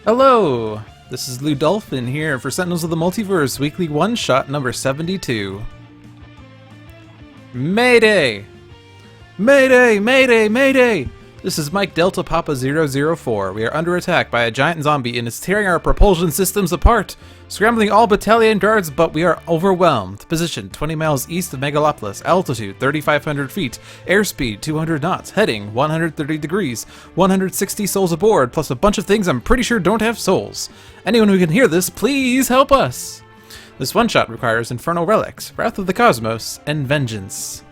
Hello! This is Lou Dolphin here for Sentinels of the Multiverse Weekly One-Shot number 72. Mayday! Mayday! Mayday! Mayday! This is Mike Delta Papa 004. We are under attack by a giant zombie and it's tearing our propulsion systems apart. Scrambling all battalion guards, but we are overwhelmed. Position 20 miles east of Megalopolis. Altitude 3,500 feet. Airspeed 200 knots. Heading 130 degrees. 160 souls aboard, plus a bunch of things I'm pretty sure don't have souls. Anyone who can hear this, please help us! This one-shot requires Infernal Relics, Wrath of the Cosmos, and Vengeance.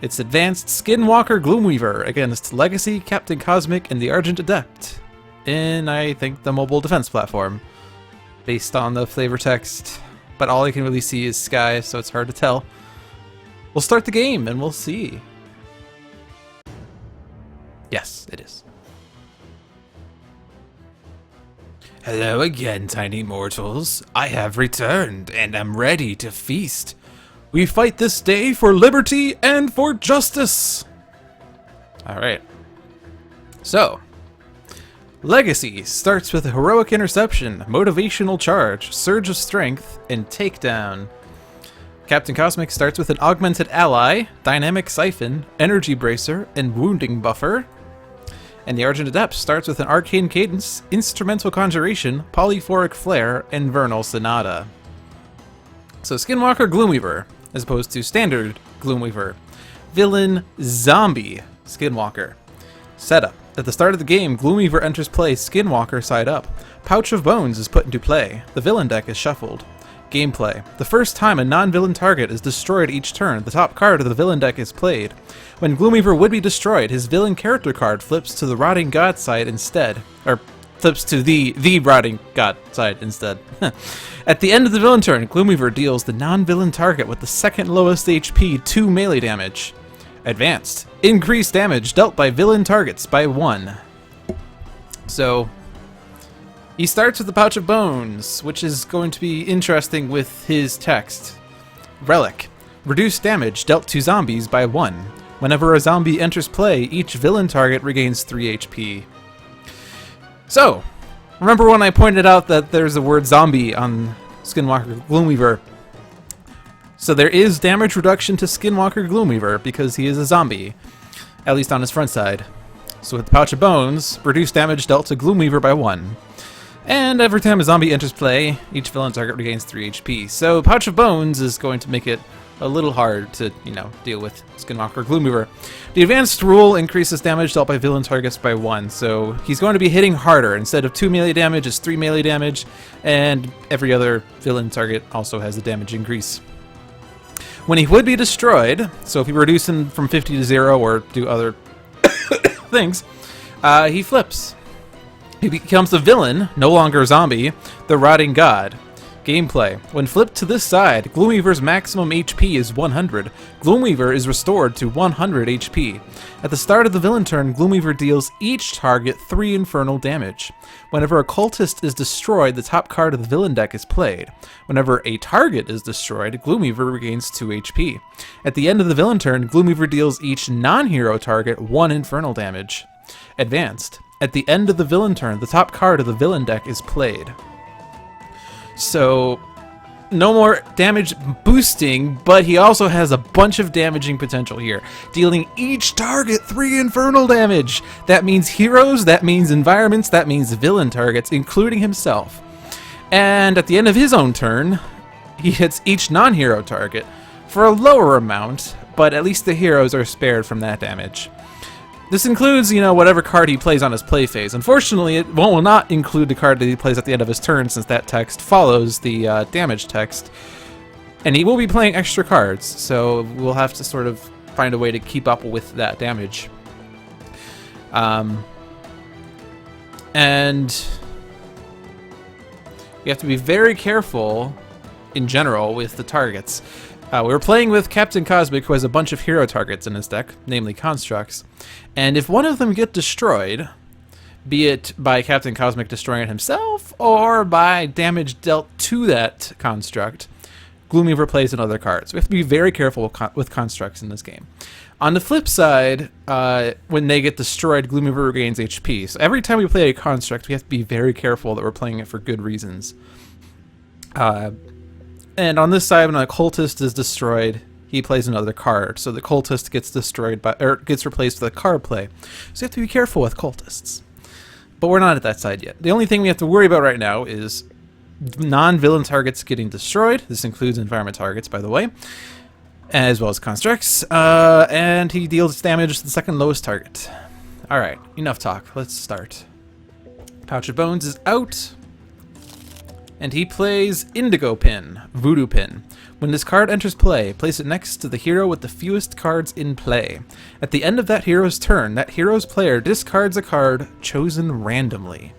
It's advanced Skinwalker Gloomweaver against Legacy, Captain Cosmic, and the Argent Adept in, I think, the mobile defense platform, based on the flavor text, but all I can really see is sky, so it's hard to tell. We'll start the game and we'll see. Yes, it is. Hello again, tiny mortals. I have returned and am ready to feast. We fight this day for liberty and for justice! Alright. So, Legacy starts with a Heroic Interception, Motivational Charge, Surge of Strength, and Takedown. Captain Cosmic starts with an Augmented Ally, Dynamic Siphon, Energy Bracer, and Wounding Buffer. And the Argent Adept starts with an Arcane Cadence, Instrumental Conjuration, Polyphoric Flare, and Vernal Sonata. So Skinwalker Gloomweaver, as opposed to standard Gloomweaver. Villain Zombie Skinwalker. Setup. At the start of the game, Gloomweaver enters play Skinwalker side up. Pouch of Bones is put into play. The villain deck is shuffled. Gameplay. The first time a non-villain target is destroyed each turn, the top card of the villain deck is played. When Gloomweaver would be destroyed, his villain character card flips to the Rotting God side instead. Or flips to the Rotting God side instead. At the end of the villain turn, Gloomweaver deals the non-villain target with the second lowest HP 2 melee damage. Advanced. Increased damage dealt by villain targets by 1. So, he starts with the Pouch of Bones, which is going to be interesting with his text. Relic. Reduced damage dealt to zombies by 1. Whenever a zombie enters play, each villain target regains 3 HP. So, remember when I pointed out that there's the word zombie on Skinwalker Gloomweaver? So there is damage reduction to Skinwalker Gloomweaver because he is a zombie, at least on his front side. So with the Pouch of Bones, reduced damage dealt to Gloomweaver by 1. And every time a zombie enters play, each villain target regains 3 HP. So Pouch of Bones is going to make it a little hard to, deal with Skinwalker Gloomweaver. The advanced rule increases damage dealt by villain targets by 1, so he's going to be hitting harder. Instead of 2 melee damage, it's 3 melee damage, and every other villain target also has a damage increase. When he would be destroyed, so if you reduce him from 50 to 0 or do other things, he flips. He becomes a villain, no longer a zombie, the Rotting God. Gameplay. When flipped to this side, Gloomweaver's maximum HP is 100. Gloomweaver is restored to 100 HP. At the start of the villain turn, Gloomweaver deals each target 3 infernal damage. Whenever a cultist is destroyed, the top card of the villain deck is played. Whenever a target is destroyed, Gloomweaver regains 2 HP. At the end of the villain turn, Gloomweaver deals each non-hero target 1 infernal damage. Advanced. At the end of the villain turn, the top card of the villain deck is played. So, no more damage boosting, but he also has a bunch of damaging potential here, dealing each target 3 infernal damage. That means heroes, that means environments, that means villain targets, including himself. And at the end of his own turn, he hits each non-hero target for a lower amount, but at least the heroes are spared from that damage. This includes, whatever card he plays on his play phase. Unfortunately, it will not include the card that he plays at the end of his turn, since that text follows the damage text. And he will be playing extra cards, so we'll have to sort of find a way to keep up with that damage. And you have to be very careful, in general, with the targets. We were playing with Captain Cosmic, who has a bunch of hero targets in his deck, namely constructs. And if one of them get destroyed, be it by Captain Cosmic destroying it himself, or by damage dealt to that construct, Gloomweaver plays another card. So we have to be very careful with constructs in this game. On the flip side, when they get destroyed, Gloomweaver regains HP. So every time we play a construct, we have to be very careful that we're playing it for good reasons. And on this side, when a cultist is destroyed, he plays another card. So the cultist gets destroyed by, or gets replaced with a card play. So you have to be careful with cultists. But we're not at that side yet. The only thing we have to worry about right now is non-villain targets getting destroyed. This includes environment targets, by the way, as well as constructs. And he deals damage to the second lowest target. All right, enough talk. Let's start. Pouch of Bones is out. And he plays Indigo Pin, Voodoo Pin. When this card enters play, place it next to the hero with the fewest cards in play. At the end of that hero's turn, that hero's player discards a card chosen randomly.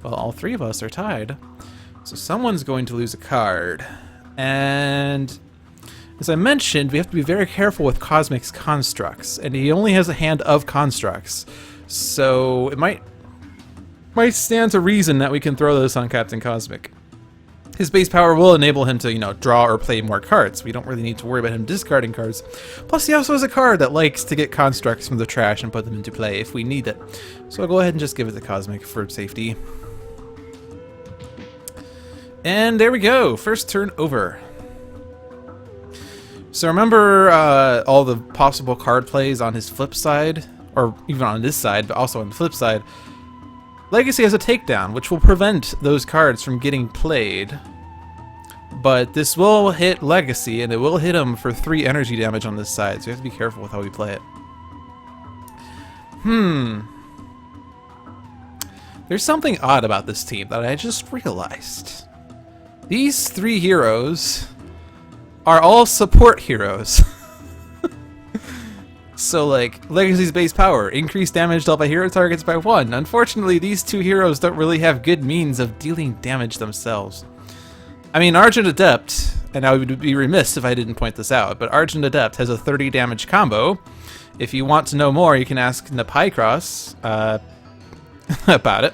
Well, all three of us are tied, so someone's going to lose a card. And as I mentioned, we have to be very careful with Cosmic's constructs, and he only has a hand of constructs, so it might stand to reason that we can throw this on Captain Cosmic. His base power will enable him to, draw or play more cards. We don't really need to worry about him discarding cards. Plus, he also has a card that likes to get constructs from the trash and put them into play if we need it. So I'll go ahead and just give it to Cosmic for safety. And there we go. First turn over. So remember all the possible card plays on his flip side, or even on this side, but also on the flip side. Legacy has a takedown, which will prevent those cards from getting played. But this will hit Legacy, and it will hit him for 3 energy damage on this side, so you have to be careful with how we play it. There's something odd about this team that I just realized. These 3 heroes are all support heroes. So, Legacy's base power, increased damage dealt by hero targets by 1. Unfortunately, these 2 heroes don't really have good means of dealing damage themselves. I mean, Argent Adept, and I would be remiss if I didn't point this out, but Argent Adept has a 30 damage combo. If you want to know more, you can ask Napycross about it.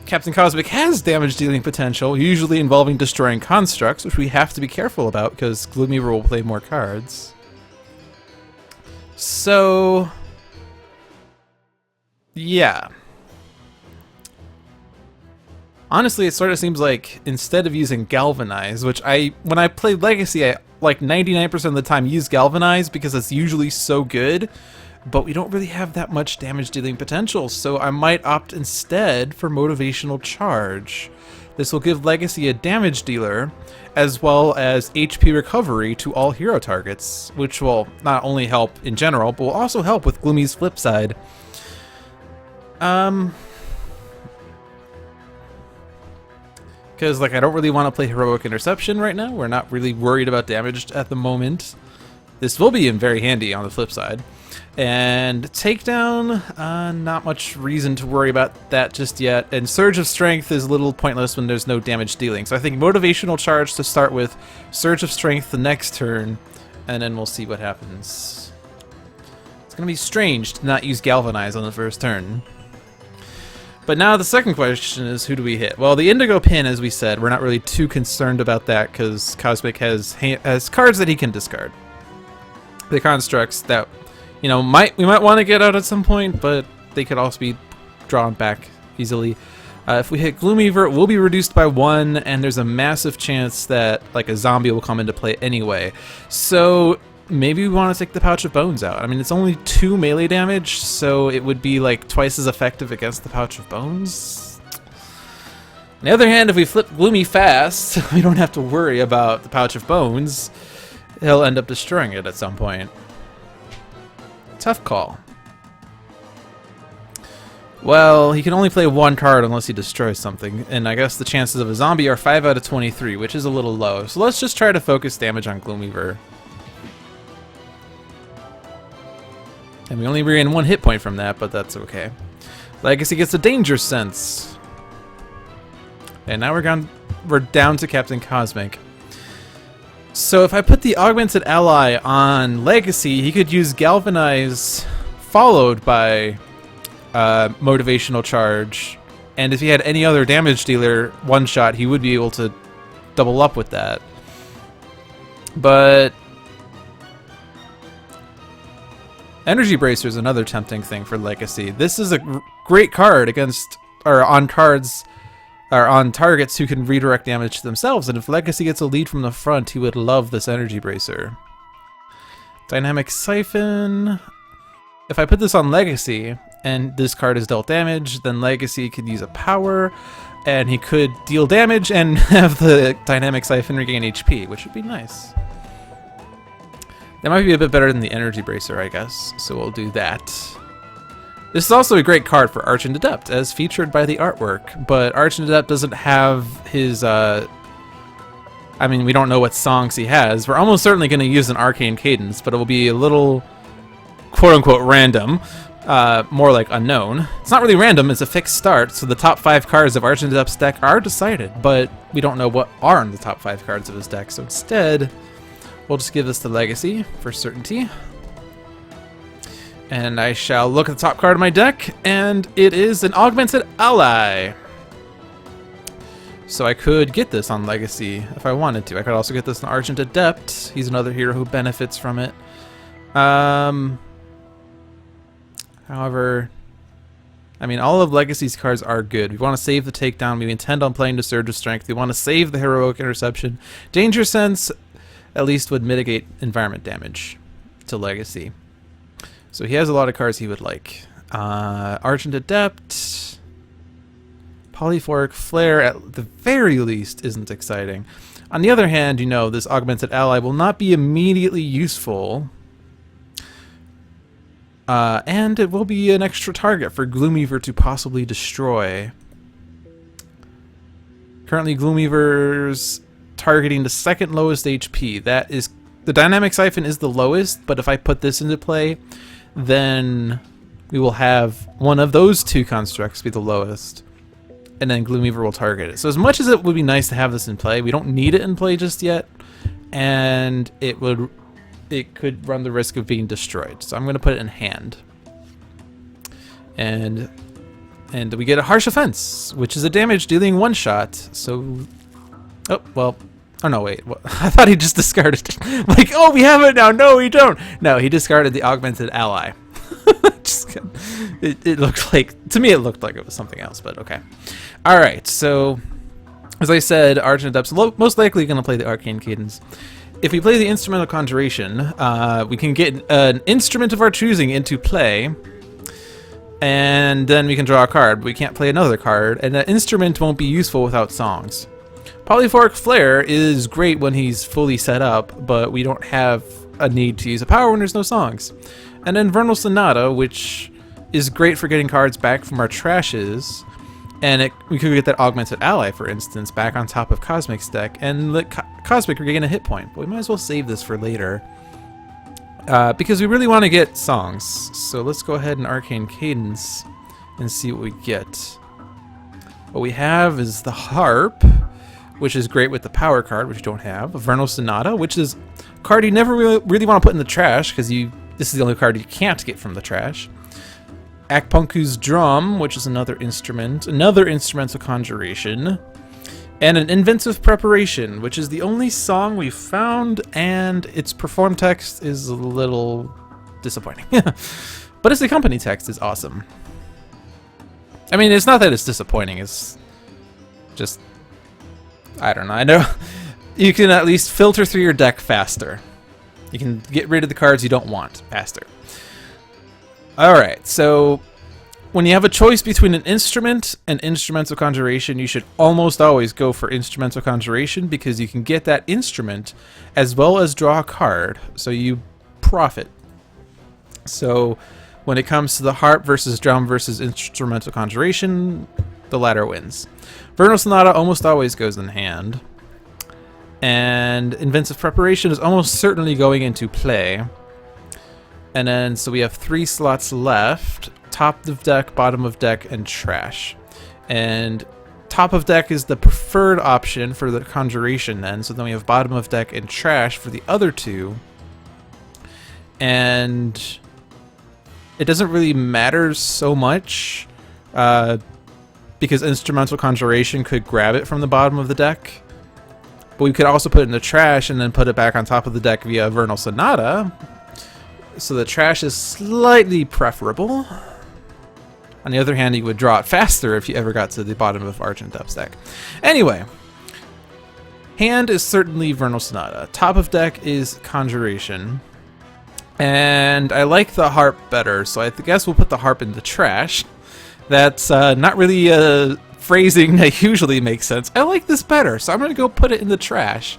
Captain Cosmic has damage dealing potential, usually involving destroying constructs, which we have to be careful about because Gloomweaver will play more cards. So, yeah. Honestly, it sort of seems like instead of using Galvanize, which when I played Legacy, I 99% of the time use Galvanize because it's usually so good, but we don't really have that much damage dealing potential, so I might opt instead for Motivational Charge. This will give Legacy a damage dealer, as well as HP recovery to all hero targets, which will not only help in general, but will also help with Gloomy's flip side. Because, I don't really want to play Heroic Interception right now. We're not really worried about damage at the moment. This will be very handy on the flip side. And Takedown, not much reason to worry about that just yet. And Surge of Strength is a little pointless when there's no damage dealing. So I think Motivational Charge to start with, Surge of Strength the next turn, and then we'll see what happens. It's going to be strange to not use Galvanize on the first turn. But now the second question is, who do we hit? Well, the Indigo Pin, as we said, we're not really too concerned about that because Cosmic has cards that he can discard. The constructs that we might want to get out at some point, but they could also be drawn back easily. If we hit Gloomweaver, it will be reduced by 1, and there's a massive chance that a zombie will come into play anyway. So maybe we want to take the Pouch of Bones out. I mean, it's only 2 melee damage, so it would be twice as effective against the Pouch of Bones. On the other hand, if we flip Gloomy fast, we don't have to worry about the Pouch of Bones. He'll end up destroying it at some point. Tough call. Well, he can only play 1 card unless he destroys something, and I guess the chances of a zombie are 5 out of 23, which is a little low. So let's just try to focus damage on Gloomweaver. And we only regain 1 hit point from that, but that's okay. Legacy gets a Danger Sense. And now we're down to Captain Cosmic. So if I put the Augmented Ally on Legacy, he could use Galvanize followed by Motivational Charge. And if he had any other damage dealer one-shot, he would be able to double up with that. But Energy Bracer is another tempting thing for Legacy. This is a great card against, or on cards, or on targets who can redirect damage to themselves, and if Legacy gets a lead from the front, he would love this Energy Bracer. Dynamic Siphon. If I put this on Legacy, and this card is dealt damage, then Legacy could use a power, and he could deal damage and have the Dynamic Siphon regain HP, which would be nice. That might be a bit better than the Energy Bracer, I guess, so we'll do that. This is also a great card for Argent Adept, as featured by the artwork, but Argent Adept doesn't have his, I mean, we don't know what songs he has. We're almost certainly going to use an Arcane Cadence, but it will be a little, quote-unquote, random, more like unknown. It's not really random, it's a fixed start, so the top 5 cards of Argent Adept's deck are decided, but we don't know what are in the top 5 cards of his deck, so instead, we'll just give this to Legacy for certainty. And I shall look at the top card of my deck, and it is an Augmented Ally. So I could get this on Legacy if I wanted to. I could also get this on Argent Adept. He's another hero who benefits from it. However, I mean, all of Legacy's cards are good. We want to save the Takedown. We intend on playing the Surge of Strength. We want to save the Heroic Interception. Danger Sense at least would mitigate environment damage to Legacy. So he has a lot of cards he would like. Argent Adept, Polyphoric Flare at the very least isn't exciting. On the other hand, you know, this Augmented Ally will not be immediately useful. And it will be an extra target for Gloomweaver to possibly destroy. Currently Gloomweaver's targeting the second lowest HP. That is, the Dynamic Siphon is the lowest, but if I put this into play, then we will have one of those 2 constructs be the lowest, and then Gloomweaver will target it. So as much as it would be nice to have this in play, we don't need it in play just yet, and it could run the risk of being destroyed. So I'm going to put it in hand. And we get a Harsh Offense, which is a damage dealing 1-shot. So, oh, well, oh no, wait, I thought he just discarded it. Like, oh, we have it now. No, we don't. No, he discarded the Augmented Ally. It looked like, to me it looked like it was something else, but okay. Alright, so, as I said, Argent Adept's most likely going to play the Arcane Cadence. If we play the Instrumental Conjuration, we can get an instrument of our choosing into play, and then we can draw a card, but we can't play another card, and that instrument won't be useful without songs. Polyphoric Flare is great when he's fully set up, but we don't have a need to use a power when there's no songs. And then Vernal Sonata, which is great for getting cards back from our trashes, and we could get that Augmented Ally, for instance, back on top of Cosmic's deck, and let Cosmic regain a hit point. But we might as well save this for later, because we really want to get songs. So let's go ahead and Arcane Cadence and see what we get. What we have is the Harp, which is great with the power card, which you don't have. A Vernal Sonata, which is a card you never really want to put in the trash, because this is the only card you can't get from the trash. Akpunku's Drum, which is another instrumental conjuration. And an Inventive Preparation, which is the only song we've found, and its perform text is a little disappointing. But its accompany text is awesome. I mean, it's not that it's disappointing, it's just, I don't know. I know you can at least filter through your deck faster. You can get rid of the cards you don't want faster. Alright, so when you have a choice between an instrument and Instrumental Conjuration, you should almost always go for Instrumental Conjuration, because you can get that instrument as well as draw a card, so you profit. So when it comes to the Harp versus Drum versus Instrumental Conjuration, the latter wins. Vernal Sonata almost always goes in hand, and Inventive Preparation is almost certainly going into play. And then, so we have 3 slots left: top of deck, bottom of deck, and trash. And top of deck is the preferred option for the conjuration then, so then we have bottom of deck and trash for the other 2. And it doesn't really matter so much, because Instrumental Conjuration could grab it from the bottom of the deck. But we could also put it in the trash and then put it back on top of the deck via Vernal Sonata. So the trash is slightly preferable. On the other hand, you would draw it faster if you ever got to the bottom of Argent depth stack. Anyway, hand is certainly Vernal Sonata. Top of deck is Conjuration. And I like the harp better, so I guess we'll put the harp in the trash. That's not really phrasing that usually makes sense. I like this better, so I'm going to go put it in the trash.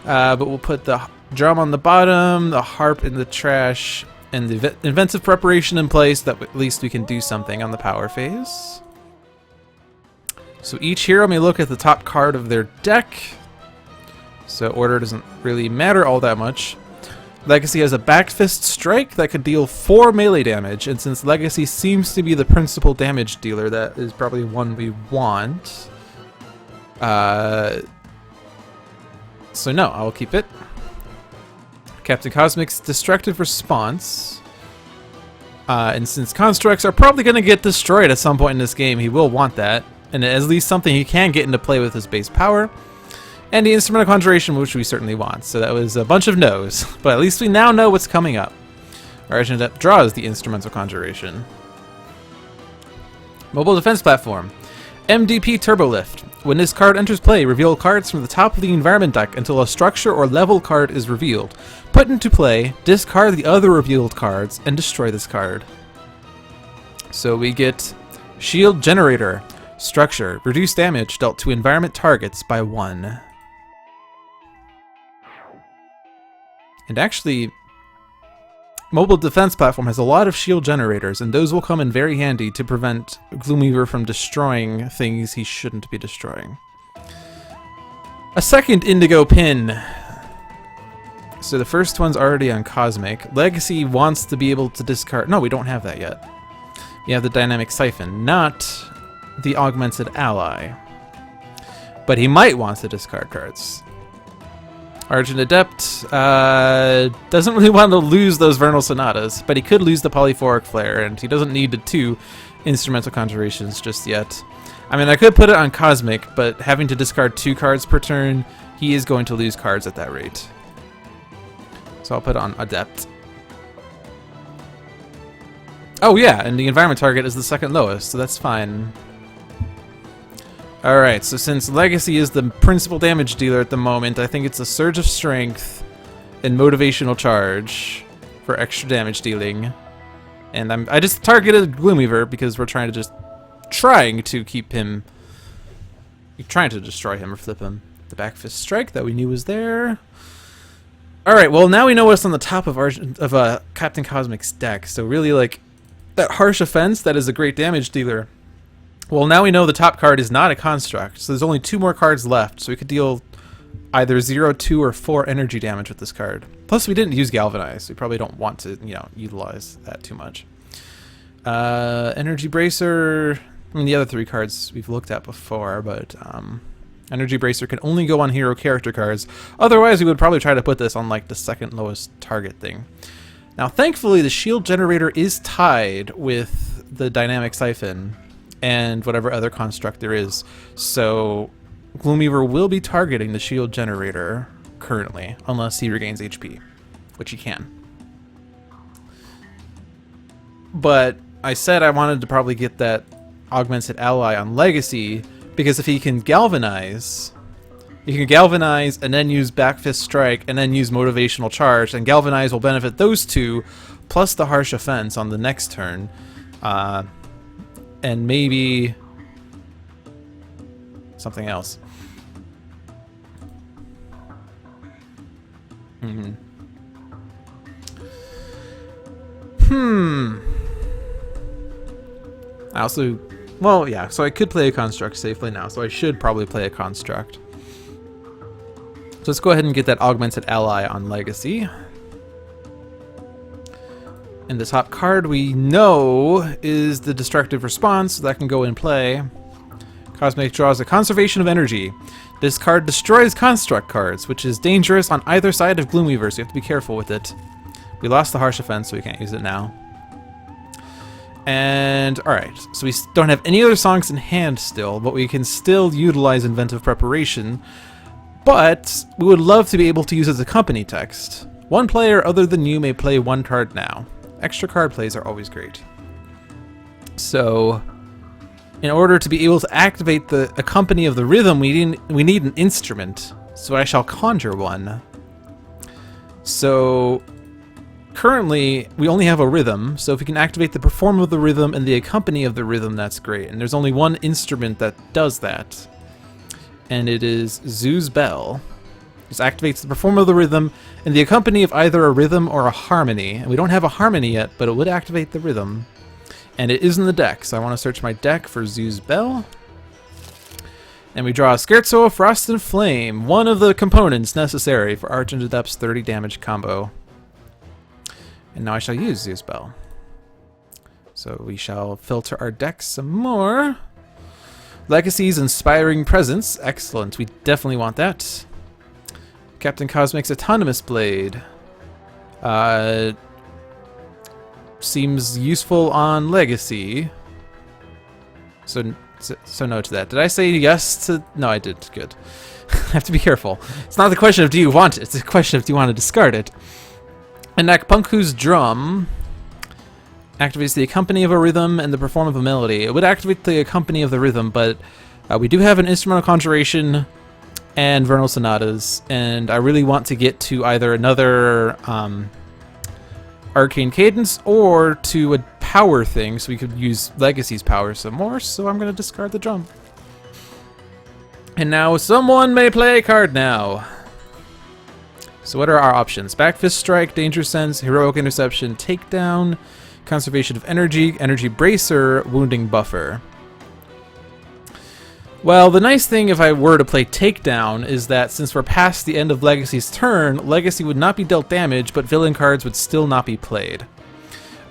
But we'll put the drum on the bottom, the harp in the trash, and the inventive preparation in place, that at least we can do something on the power phase. So each hero may look at the top card of their deck. So order doesn't really matter all that much. Legacy has a back fist strike that could deal 4 melee damage, and since Legacy seems to be the principal damage dealer, that is probably one we want. So no, I will keep it. Captain Cosmic's Destructive Response. And since constructs are probably going to get destroyed at some point in this game, he will want that. And at least something he can get into play with his base power. And the Instrument of Conjuration, which we certainly want. So that was a bunch of no's. But at least we now know what's coming up. Argent Adept draws the Instrumental Conjuration. Mobile Defense Platform. MDP Turbolift. When this card enters play, reveal cards from the top of the environment deck until a structure or level card is revealed. Put into play, discard the other revealed cards, and destroy this card. So we get Shield Generator. Structure. Reduce damage dealt to environment targets by 1. And actually, Mobile Defense Platform has a lot of shield generators, and those will come in very handy to prevent Gloomweaver from destroying things he shouldn't be destroying. A second Indigo Pin. So the first one's already on Cosmic. Legacy wants to be able to discard... No, we don't have that yet. We have the Dynamic Siphon, not the Augmented Ally. But he might want to discard cards. Argent Adept doesn't really want to lose those Vernal Sonatas, but he could lose the Polyphoric Flare, and he doesn't need the 2 Instrumental Conjurations just yet. I mean, I could put it on Cosmic, but having to discard 2 cards per turn, he is going to lose cards at that rate. So I'll put it on Adept. Oh yeah, and the environment target is the second lowest, so that's fine. Alright, so since Legacy is the principal damage dealer at the moment, I think it's a Surge of Strength and Motivational Charge for extra damage dealing. And I just targeted Gloomweaver because we're trying to keep him... trying to destroy him or flip him. The Back Fist Strike that we knew was there. Alright, well now we know what's on the top of Captain Cosmic's deck, so really like that Harsh Offense, that is a great damage dealer. Well, now we know the top card is not a construct, so there's only 2 more cards left, so we could deal either 0, 2, or 4 energy damage with this card. Plus, we didn't use Galvanize. We probably don't want to, utilize that too much. Energy Bracer... I mean, the other 3 cards we've looked at before, but Energy Bracer can only go on hero character cards. Otherwise, we would probably try to put this on, like, the second lowest target thing. Now, thankfully, the Shield Generator is tied with the Dynamic Siphon and whatever other construct there is. So Gloomweaver will be targeting the Shield Generator currently, unless he regains HP, which he can. But I said I wanted to probably get that Augmented Ally on Legacy, because if he can Galvanize, you can Galvanize and then use Back Fist Strike and then use Motivational Charge, and Galvanize will benefit those 2, plus the Harsh Offense on the next turn. And maybe something else. I also... Well, yeah, so I could play a construct safely now, so I should probably play a construct. So let's go ahead and get that Augmented Ally on Legacy. And the top card we know is the Destructive Response, so that can go in play. Cosmic draws a Conservation of Energy. This card destroys construct cards, which is dangerous on either side of Gloomweaver, so you have to be careful with it. We lost the Harsh Offense, so we can't use it now. And, alright, so we don't have any other songs in hand still, but we can still utilize Inventive Preparation. But we would love to be able to use it as a company text. One player other than you may play one card now. Extra card plays are always great. So, in order to be able to activate the Accompany of the Rhythm, we need an instrument. So I shall conjure one. So, currently, we only have a rhythm, so if we can activate the Perform of the Rhythm and the Accompany of the Rhythm, that's great. And there's only one instrument that does that. And it is Zoo's Bell. This activates the Perform of the Rhythm and the Accompany of either a rhythm or a harmony. And we don't have a harmony yet, but it would activate the rhythm. And it is in the deck, so I want to search my deck for Zoo's Bell. And we draw a Scherzo of Frost and Flame, one of the components necessary for Argent Adept's 30 damage combo. And now I shall use Zoo's Bell. So we shall filter our deck some more. Legacy's Inspiring Presence. Excellent. We definitely want that. Captain Cosmic's Autonomous Blade. Seems useful on Legacy. So no to that. Did I say yes to... No, I did. Good. I have to be careful. It's not the question of do you want it. It's the question of do you want to discard it. And Nakpunku's Drum activates the Accompany of a Rhythm and the Perform of a Melody. It would activate the Accompany of the Rhythm, but we do have an Instrumental Conjuration and Vernal Sonatas, and I really want to get to either another Arcane Cadence or to a power thing, so we could use Legacy's power some more, so I'm going to discard the Drum. And now someone may play a card now. So what are our options? Back Fist Strike, Danger Sense, Heroic Interception, Takedown, Conservation of Energy, Energy Bracer, Wounding Buffer. Well, the nice thing if I were to play Takedown is that since we're past the end of Legacy's turn, Legacy would not be dealt damage, but villain cards would still not be played.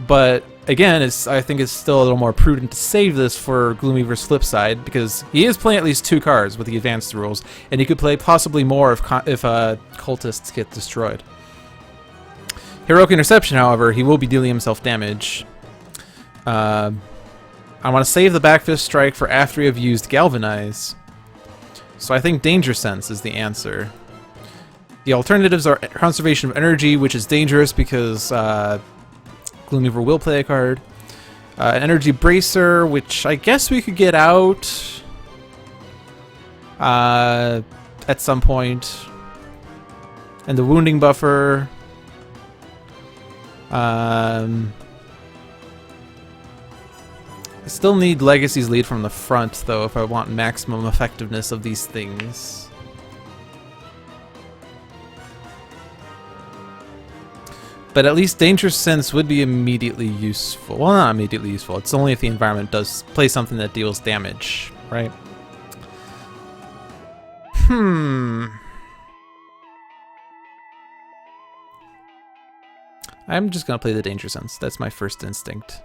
But again, I think it's still a little more prudent to save this for Gloomweaver's flip side, because he is playing at least 2 cards with the advanced rules, and he could play possibly more if cultists get destroyed. Heroic Interception, however, he will be dealing himself damage. I want to save the Back Fist Strike for after we have used Galvanize. So I think Danger Sense is the answer. The alternatives are Conservation of Energy, which is dangerous because Gloomweaver will play a card. Energy Bracer, which I guess we could get out at some point. And the Wounding Buffer. I still need Legacy's lead from the front, though, if I want maximum effectiveness of these things. But at least Danger Sense would be immediately useful. Well, not immediately useful. It's only if the environment does play something that deals damage, right? I'm just gonna play the Danger Sense. That's my first instinct.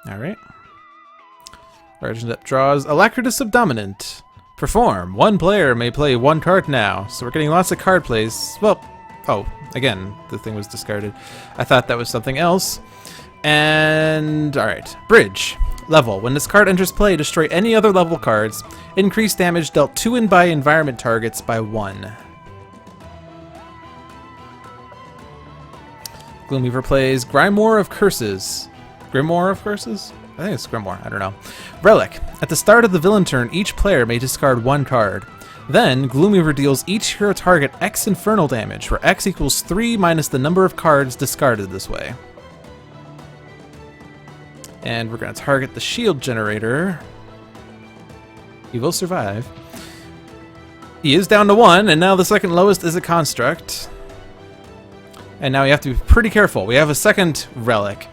Alright. Argent Adept draws Alacritus Subdominant. Perform. One player may play one card now. So we're getting lots of card plays. Well, oh, again, the thing was discarded. I thought that was something else. And, alright. Bridge. Level. When this card enters play, destroy any other level cards. Increase damage dealt to and by environment targets by 1. Gloomweaver plays Grimoire of Curses. Grimoire of Curses? I think it's Grimoire, I don't know. Relic. At the start of the villain turn, each player may discard 1 card. Then, Gloomweaver deals each hero target X infernal damage, where X equals 3 minus the number of cards discarded this way. And we're going to target the shield generator. He will survive. He is down to 1, and now the second lowest is a construct. And now you have to be pretty careful. We have a second relic.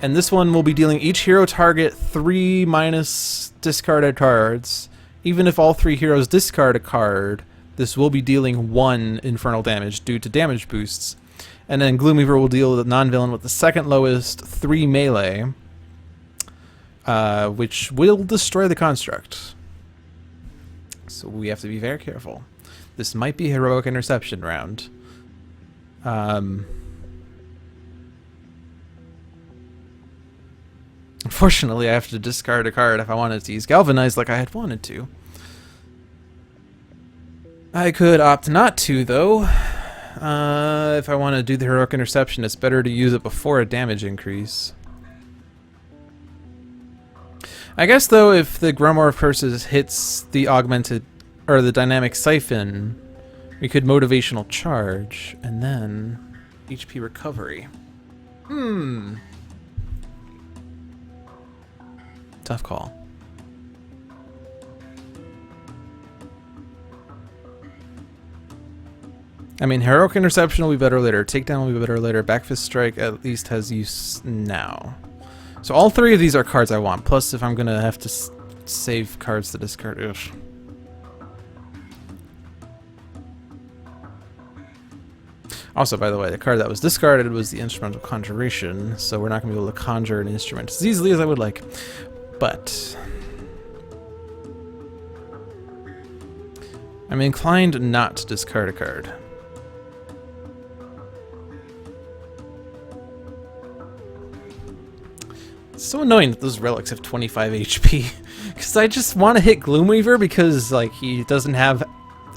And this one will be dealing each hero target 3 minus discarded cards. Even if all 3 heroes discard a card, this will be dealing 1 infernal damage due to damage boosts. And then Gloomweaver will deal the non-villain with the second lowest 3 melee, which will destroy the construct. So we have to be very careful. This might be Heroic Interception round. Unfortunately, I have to discard a card if I wanted to use Galvanize like I had wanted to. I could opt not to, though. If I want to do the Heroic Interception, it's better to use it before a damage increase. I guess, though, if the Grimoire of Curses hits the augmented, or the dynamic siphon, we could motivational charge, and then HP recovery. Tough call. I mean, Heroic Interception will be better later. Takedown will be better later. Backfist Strike at least has use now. So all three of these are cards I want. Plus, if I'm going to have to save cards to discard. Ugh. Also, by the way, the card that was discarded was the Instrumental Conjuration. So we're not going to be able to conjure an instrument as easily as I would like. But I'm inclined not to discard a card. It's so annoying that those relics have 25 HP. Because I just want to hit Gloomweaver because, like, he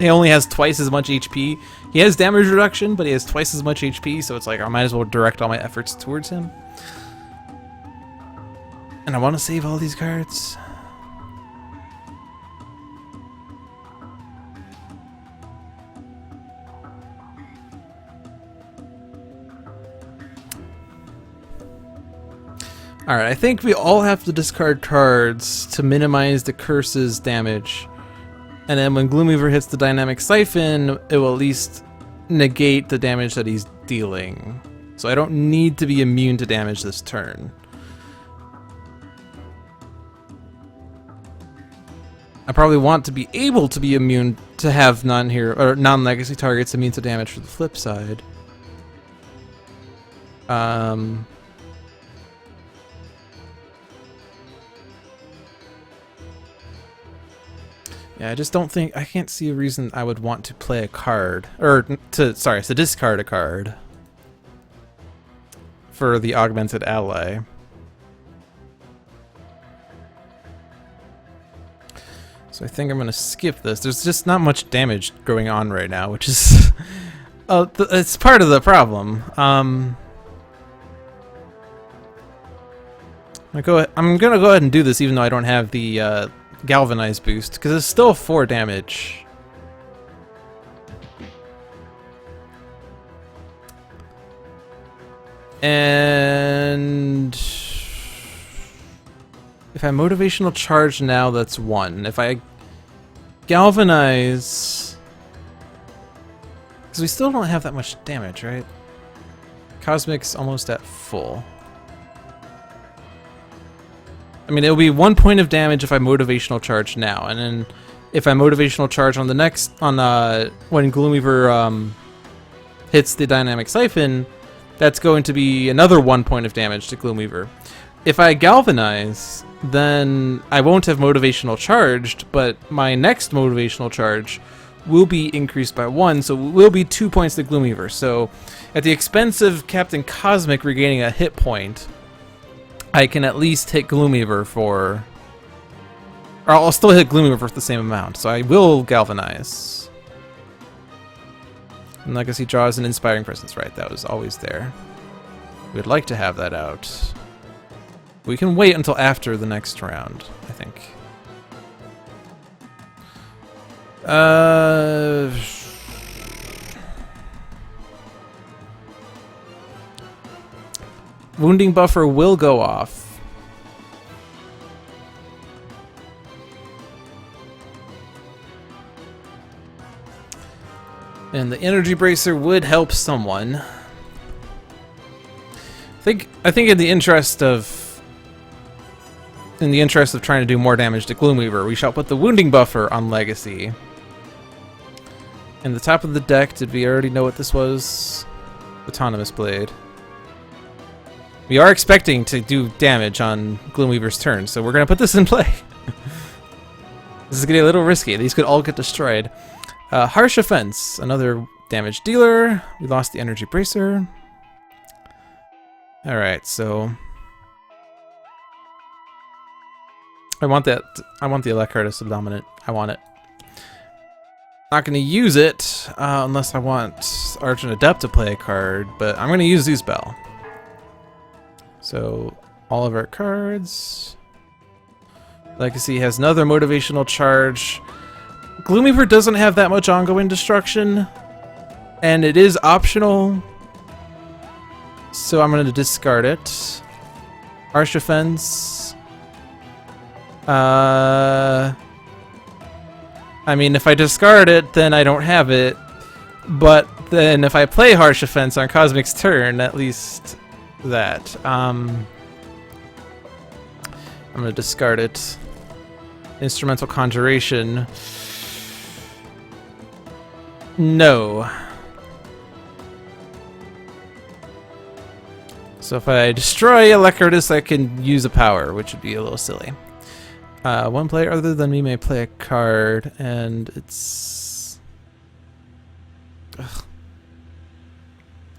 only has twice as much HP. He has damage reduction, but he has twice as much HP, so it's like I might as well direct all my efforts towards him. And I want to save all these cards. Alright, I think we all have to discard cards to minimize the curse's damage. And then when Gloomweaver hits the dynamic siphon, it will at least negate the damage that he's dealing. So I don't need to be immune to damage this turn. I probably want to be able to be immune to have non-hero or non-legacy targets immune to damage for the flip side. Yeah, I just don't think I can't see a reason I would want to play a card to discard a card for the augmented ally. So I think I'm gonna skip this. There's just not much damage going on right now, which is it's part of the problem. I'm gonna go ahead and do this even though I don't have the Galvanize boost, because it's still 4 damage. And if I motivational charge now, that's 1. If I Galvanize, because we still don't have that much damage, right? Cosmic's almost at full. I mean, it'll be 1 point of damage if I motivational charge now, and then if I motivational charge on the next when Gloomweaver hits the dynamic siphon, that's going to be another 1 point of damage to Gloomweaver. If I galvanize, then I won't have motivational charged, but my next motivational charge will be increased by 1, so it will be 2 points to Gloomweaver. So, at the expense of Captain Cosmic regaining a hit point, I can at least hit Gloomweaver for... Or I'll still hit Gloomweaver for the same amount, so I will Galvanize. And Legacy draws an Inspiring Presence, right? That was always there. We'd like to have that out. We can wait until after the next round, I think. Wounding buffer will go off. And the energy bracer would help someone. I think in the interest of trying to do more damage to Gloomweaver, we shall put the wounding buffer on Legacy. And the top of the deck, did we already know what this was? Autonomous Blade. We are expecting to do damage on Gloomweaver's turn, so we're going to put this in play. This is getting a little risky. These could all get destroyed. Harsh Offense, another damage dealer. We lost the Energy Bracer. Alright, so... I want the Electro Subdominant. I want it. Not going to use it unless I want Argent Adept to play a card, but I'm going to use these Bell. So all of our cards. Legacy has another motivational charge. Gloomweaver doesn't have that much ongoing destruction, and it is optional, so I'm going to discard it. Harsh Offense. I mean, if I discard it, then I don't have it. But then if I play Harsh Offense on Cosmic's turn, at least that. I'm going to discard it. Instrumental Conjuration. No. So if I destroy Electrotus, I can use a power, which would be a little silly. One player other than me may play a card, and it's... Ugh.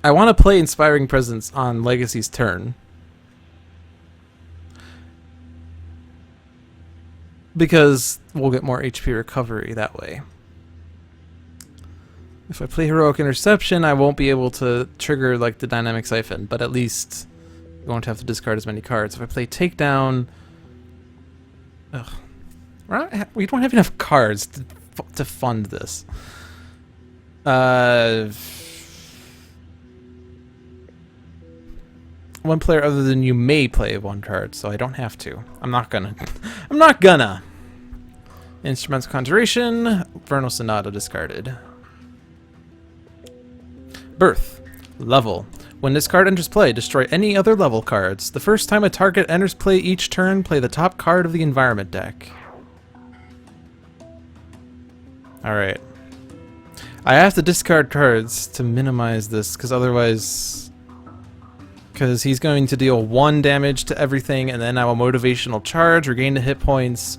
I want to play Inspiring Presence on Legacy's turn. Because we'll get more HP recovery that way. If I play Heroic Interception, I won't be able to trigger like the Dynamic Siphon, but at least you won't have to discard as many cards. If I play Takedown... Ugh. We don't have enough cards to fund this. One player other than you may play one card, so I don't have to. I'm not gonna. I'm not gonna. Instrumental Conjuration, Vernal Sonata discarded. Birth. Level. When this card enters play, destroy any other level cards. The first time a target enters play each turn, play the top card of the environment deck. Alright. I have to discard cards to minimize this, because otherwise... Because he's going to deal 1 damage to everything, and then I will Motivational Charge, regain the hit points,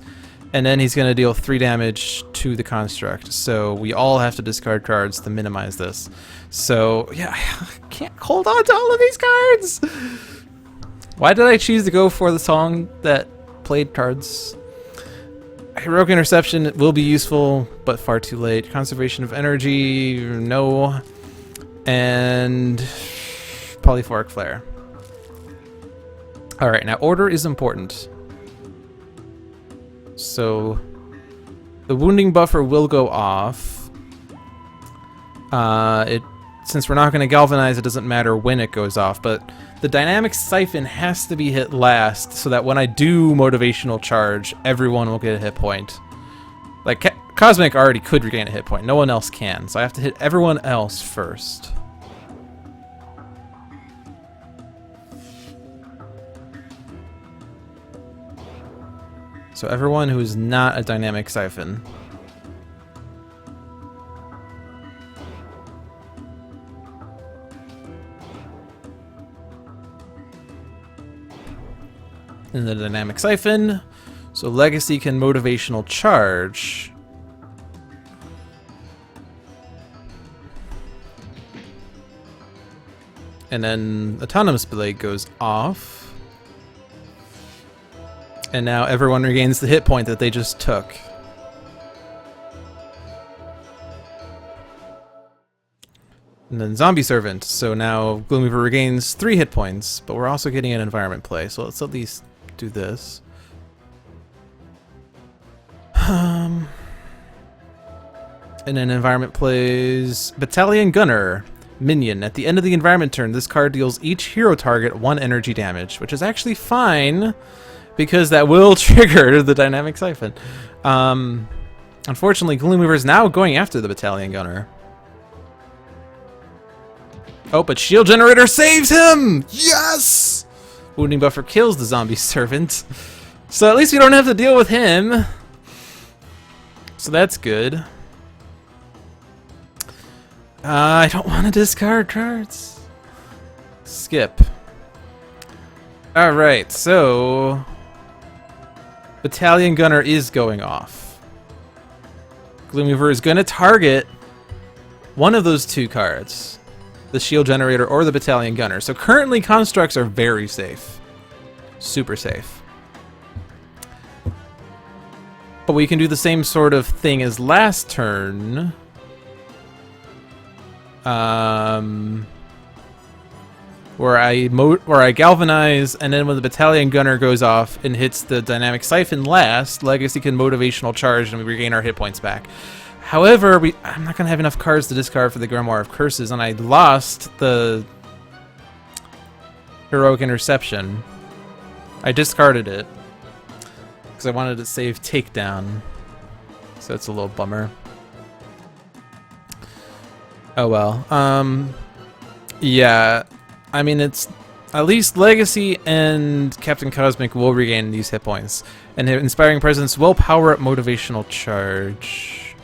and then he's going to deal 3 damage to the construct. So we all have to discard cards to minimize this. So, yeah, I can't hold on to all of these cards! Why did I choose to go for the song that played cards? Heroic Interception will be useful, but far too late. Conservation of Energy, no. And Polyphoric Flare. Alright, now order is important. So, the wounding buffer will go off. Since we're not going to galvanize, it doesn't matter when it goes off, but the Dynamic Siphon has to be hit last so that when I do Motivational Charge, everyone will get a hit point. Like, Cosmic already could regain a hit point. No one else can, so I have to hit everyone else first. So everyone who is not a Dynamic Siphon. In the Dynamic Siphon, so Legacy can Motivational Charge. And then Autonomous Blade goes off. And now everyone regains the hit point that they just took. And then Zombie Servant, so now Gloomweaver regains 3 hit points, but we're also getting an environment play, so let's at least do this. And then environment plays Battalion Gunner, minion. At the end of the environment turn, this card deals each hero target 1 energy damage, which is actually fine, because that will trigger the Dynamic Siphon. Unfortunately, Gloomweaver is now going after the Battalion Gunner. Oh, but Shield Generator saves him! Yes! Wounding Buffer kills the Zombie Servant. So at least we don't have to deal with him. So that's good. I don't want to discard cards. Skip. Alright, so... Battalion Gunner is going off. Gloomweaver is going to target one of those 2 cards. The Shield Generator or the Battalion Gunner. So currently constructs are very safe. Super safe. But we can do the same sort of thing as last turn. Where I galvanize, and then when the battalion gunner goes off and hits the dynamic siphon last, Legacy can motivational charge and we regain our hit points back. However, I'm not going to have enough cards to discard for the Grimoire of Curses, and I lost the Heroic Interception. I discarded it because I wanted to save Takedown, so it's a little bummer. Oh well. Yeah. I mean, it's at least Legacy and Captain Cosmic will regain these hit points, and Inspiring Presence will power up Motivational Charge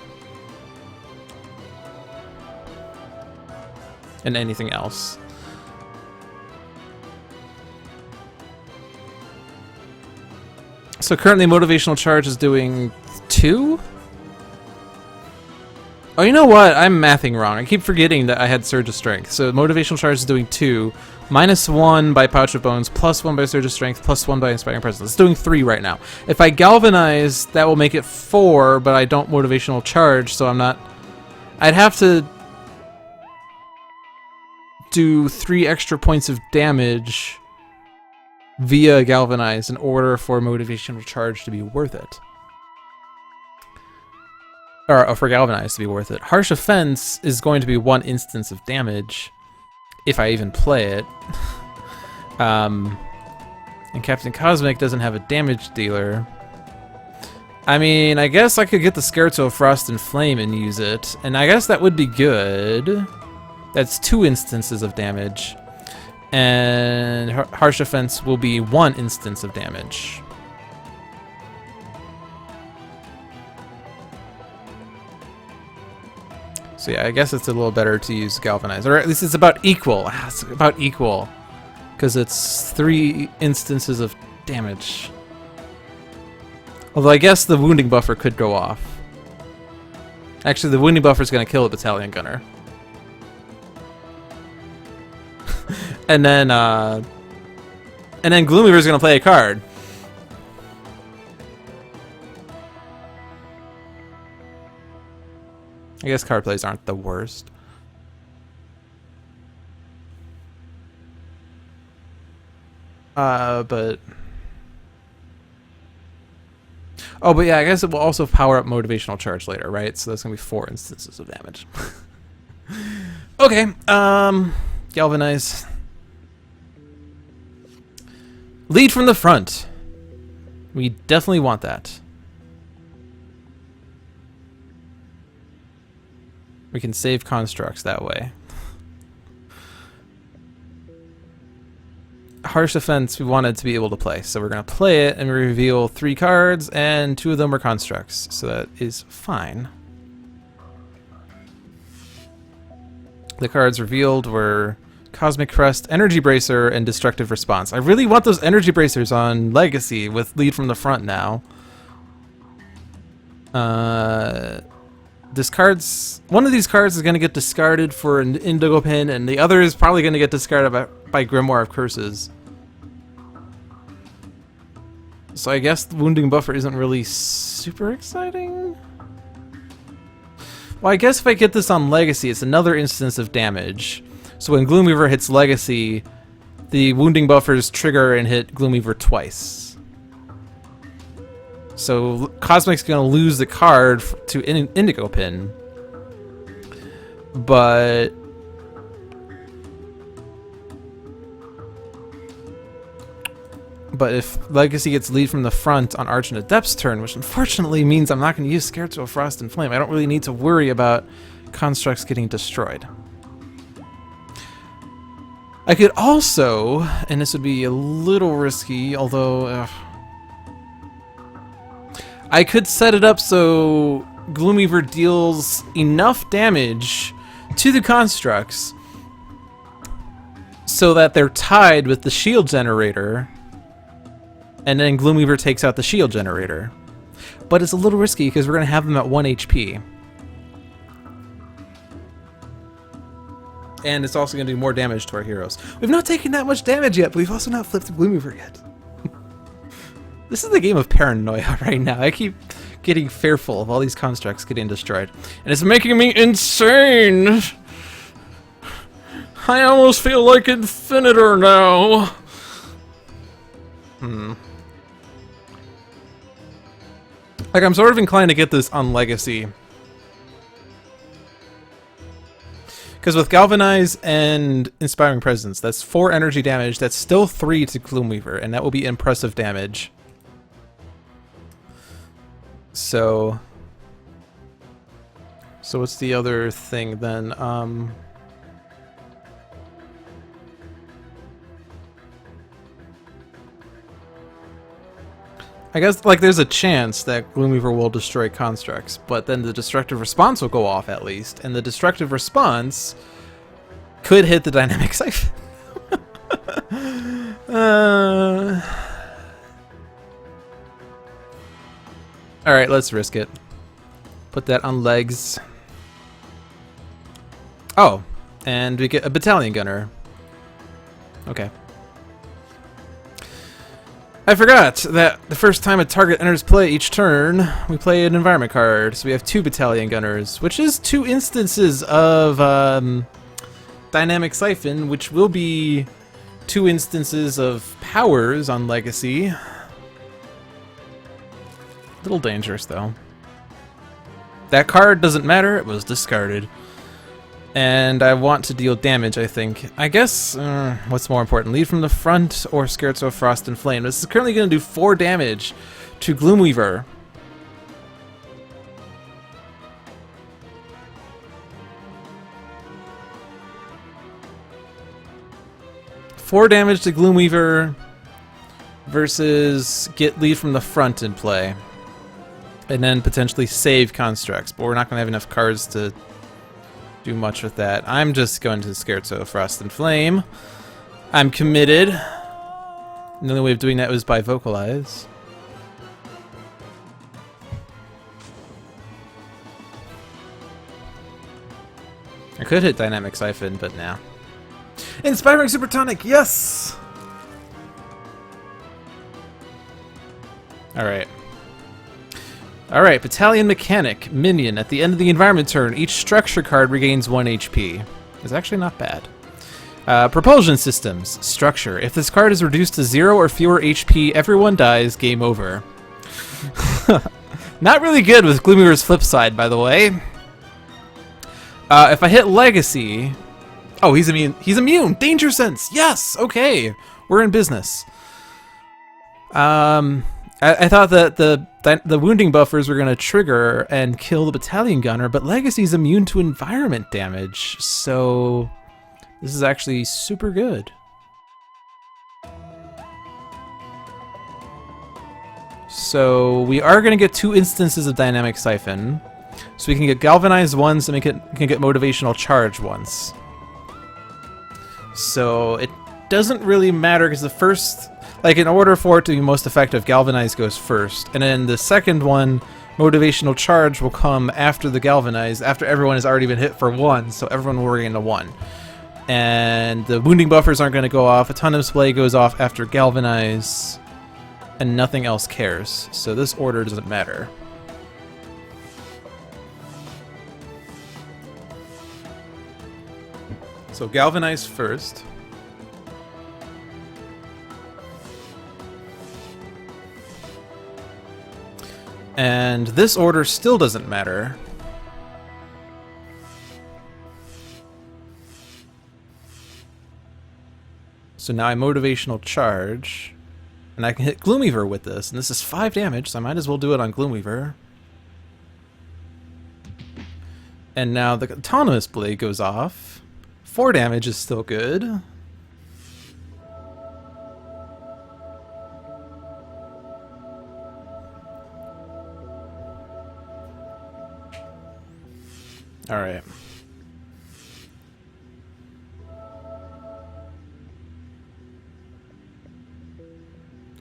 and anything else. So currently, Motivational Charge is doing 2. Oh, you know what? I'm mathing wrong. I keep forgetting that I had Surge of Strength. So Motivational Charge is doing 2, -1 by Pouch of Bones, +1 by Surge of Strength, +1 by Inspiring Presence. It's doing 3 right now. If I Galvanize, that will make it 4, but I don't Motivational Charge, so I'm not... I'd have to do 3 extra points of damage via Galvanize in order for Motivational Charge to be worth it. Or for Galvanize to be worth it. Harsh Offense is going to be 1 instance of damage, if I even play it. And Captain Cosmic doesn't have a damage dealer. I mean, I guess I could get the Scherzo of Frost and Flame and use it, and I guess that would be good. That's 2 instances of damage. And Harsh Offense will be 1 instance of damage. So yeah, I guess it's a little better to use Galvanize, or at least it's about equal. It's about equal, because it's 3 instances of damage. Although I guess the wounding buffer could go off. Actually, the wounding buffer is going to kill a battalion gunner. and then Gloomweaver is going to play a card. I guess card plays aren't the worst. But... Oh, but yeah, I guess it will also power up Motivational Charge later, right? So that's going to be 4 instances of damage. Okay, Galvanize. Lead from the front. We definitely want that. We can save constructs that way. Harsh Offense we wanted to be able to play, so we're going to play it and reveal 3 cards, and 2 of them are constructs, so that is fine. The cards revealed were Cosmic Crest, Energy Bracer, and Destructive Response. I really want those Energy Bracers on Legacy with Lead from the Front now. One of these cards is going to get discarded for an Indigo Pin, and the other is probably going to get discarded by Grimoire of Curses. So I guess the wounding buffer isn't really super exciting. Well, I guess if I get this on Legacy, it's another instance of damage. So when Gloomweaver hits Legacy, the wounding buffers trigger and hit Gloomweaver twice. So Cosmic's going to lose the card to Indigo Pin. But if Legacy gets lead from the front on Argent Adept's turn, which unfortunately means I'm not going to use Scherzo of Frost and Flame, I don't really need to worry about constructs getting destroyed. I could also, and this would be a little risky, although I could set it up so Gloomweaver deals enough damage to the constructs so that they're tied with the shield generator, and then Gloomweaver takes out the shield generator. But it's a little risky because we're going to have them at 1 HP. And it's also going to do more damage to our heroes. We've not taken that much damage yet, but we've also not flipped Gloomweaver yet. This is the game of paranoia right now. I keep getting fearful of all these constructs getting destroyed. And it's making me insane! I almost feel like Infinitor now. Like, I'm sort of inclined to get this on Legacy. Because with Galvanize and Inspiring Presence, that's 4 energy damage. That's still 3 to Gloomweaver, and that will be impressive damage. So what's the other thing then? I guess, like, there's a chance that Gloomweaver will destroy constructs, but then the destructive response will go off at least, and the destructive response could hit the dynamic siphon. Alright, let's risk it. Put that on legs. Oh, and we get a battalion gunner. Okay. I forgot that the first time a target enters play each turn, we play an environment card. So we have 2 battalion gunners, which is 2 instances of dynamic siphon, which will be 2 instances of powers on Legacy. A little dangerous, though. That card doesn't matter, it was discarded. And I want to deal damage, I think. I guess, what's more important, lead from the front or Scherzo, Frost, and Flame. This is currently going to do 4 damage to Gloomweaver. Four damage to Gloomweaver versus get lead from the front in play. And then potentially save constructs, but we're not going to have enough cards to do much with that. I'm just going to Scherzo, Frost, and Flame. I'm committed. The only way of doing that was by Vocalize. I could hit Dynamic Siphon, but now. Inspiring Supertonic, yes! Alright. Alright, Battalion Mechanic, Minion. At the end of the environment turn, each structure card regains 1 HP. It's actually not bad. Propulsion Systems, Structure. If this card is reduced to 0 or fewer HP, everyone dies, game over. Not really good with Gloomweaver's flip side, by the way. If I hit Legacy... Oh, he's immune. He's immune! Danger Sense! Yes! Okay! We're in business. I thought that the wounding buffers were going to trigger and kill the battalion gunner, but Legacy's immune to environment damage, so this is actually super good. So we are going to get 2 instances of Dynamic Siphon, so we can get Galvanized once and we can get Motivational Charge once. So it doesn't really matter because the first... Like, in order for it to be most effective, Galvanize goes first. And then the second one, Motivational Charge, will come after the Galvanize, after everyone has already been hit for 1, so everyone will regain a 1. And the wounding buffers aren't going to go off. A ton of display goes off after Galvanize, and nothing else cares. So this order doesn't matter. So Galvanize first. And this order still doesn't matter. So now I Motivational Charge. And I can hit Gloomweaver with this. And this is 5 damage, so I might as well do it on Gloomweaver. And now the Autonomous Blade goes off. 4 damage is still good. Alright.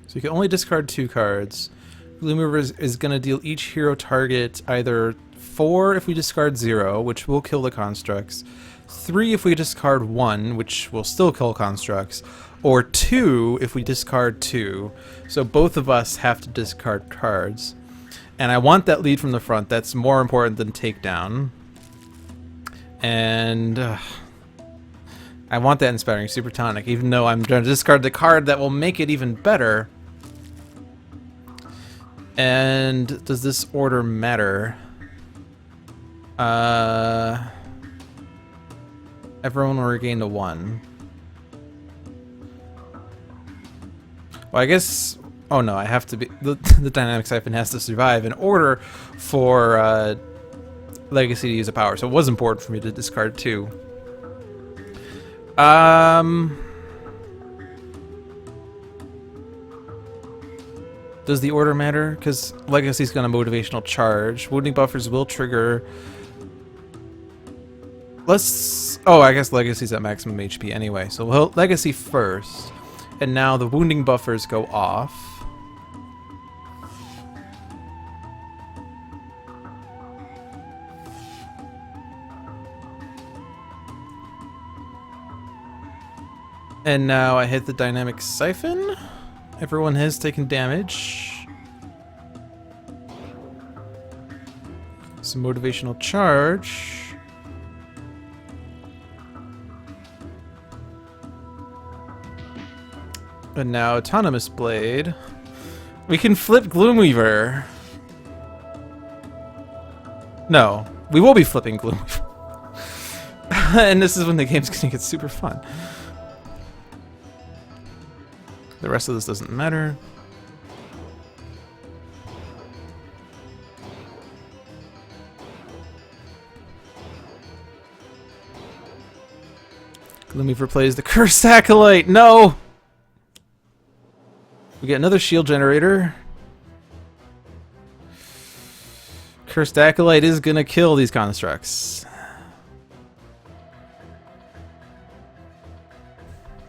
So you can only discard 2 cards. Gloomweaver is going to deal each hero target either 4 if we discard 0, which will kill the constructs, 3 if we discard 1, which will still kill constructs, or 2 if we discard 2. So both of us have to discard cards. And I want that lead from the front. That's more important than takedown. And I want that Inspiring Supertonic, even though I'm going to discard the card that will make it even better. And does this order matter? Everyone will regain to 1. Well, I guess... Oh no, I have to be... The Dynamic Siphon has to survive in order for Legacy to use a power. So it was important for me to discard 2. Does the order matter? Because Legacy's gonna Motivational Charge. Wounding buffers will trigger... Let's... Oh, I guess Legacy's at maximum HP anyway. So we'll Legacy first. And now the wounding buffers go off. And now I hit the Dynamic Siphon. Everyone has taken damage. Some Motivational Charge. And now Autonomous Blade. We can flip Gloomweaver. No, we will be flipping Gloomweaver. And this is when the game's gonna get super fun. The rest of this doesn't matter. Gloomweaver plays the Cursed Acolyte. No! We get another shield generator. Cursed Acolyte is gonna kill these constructs.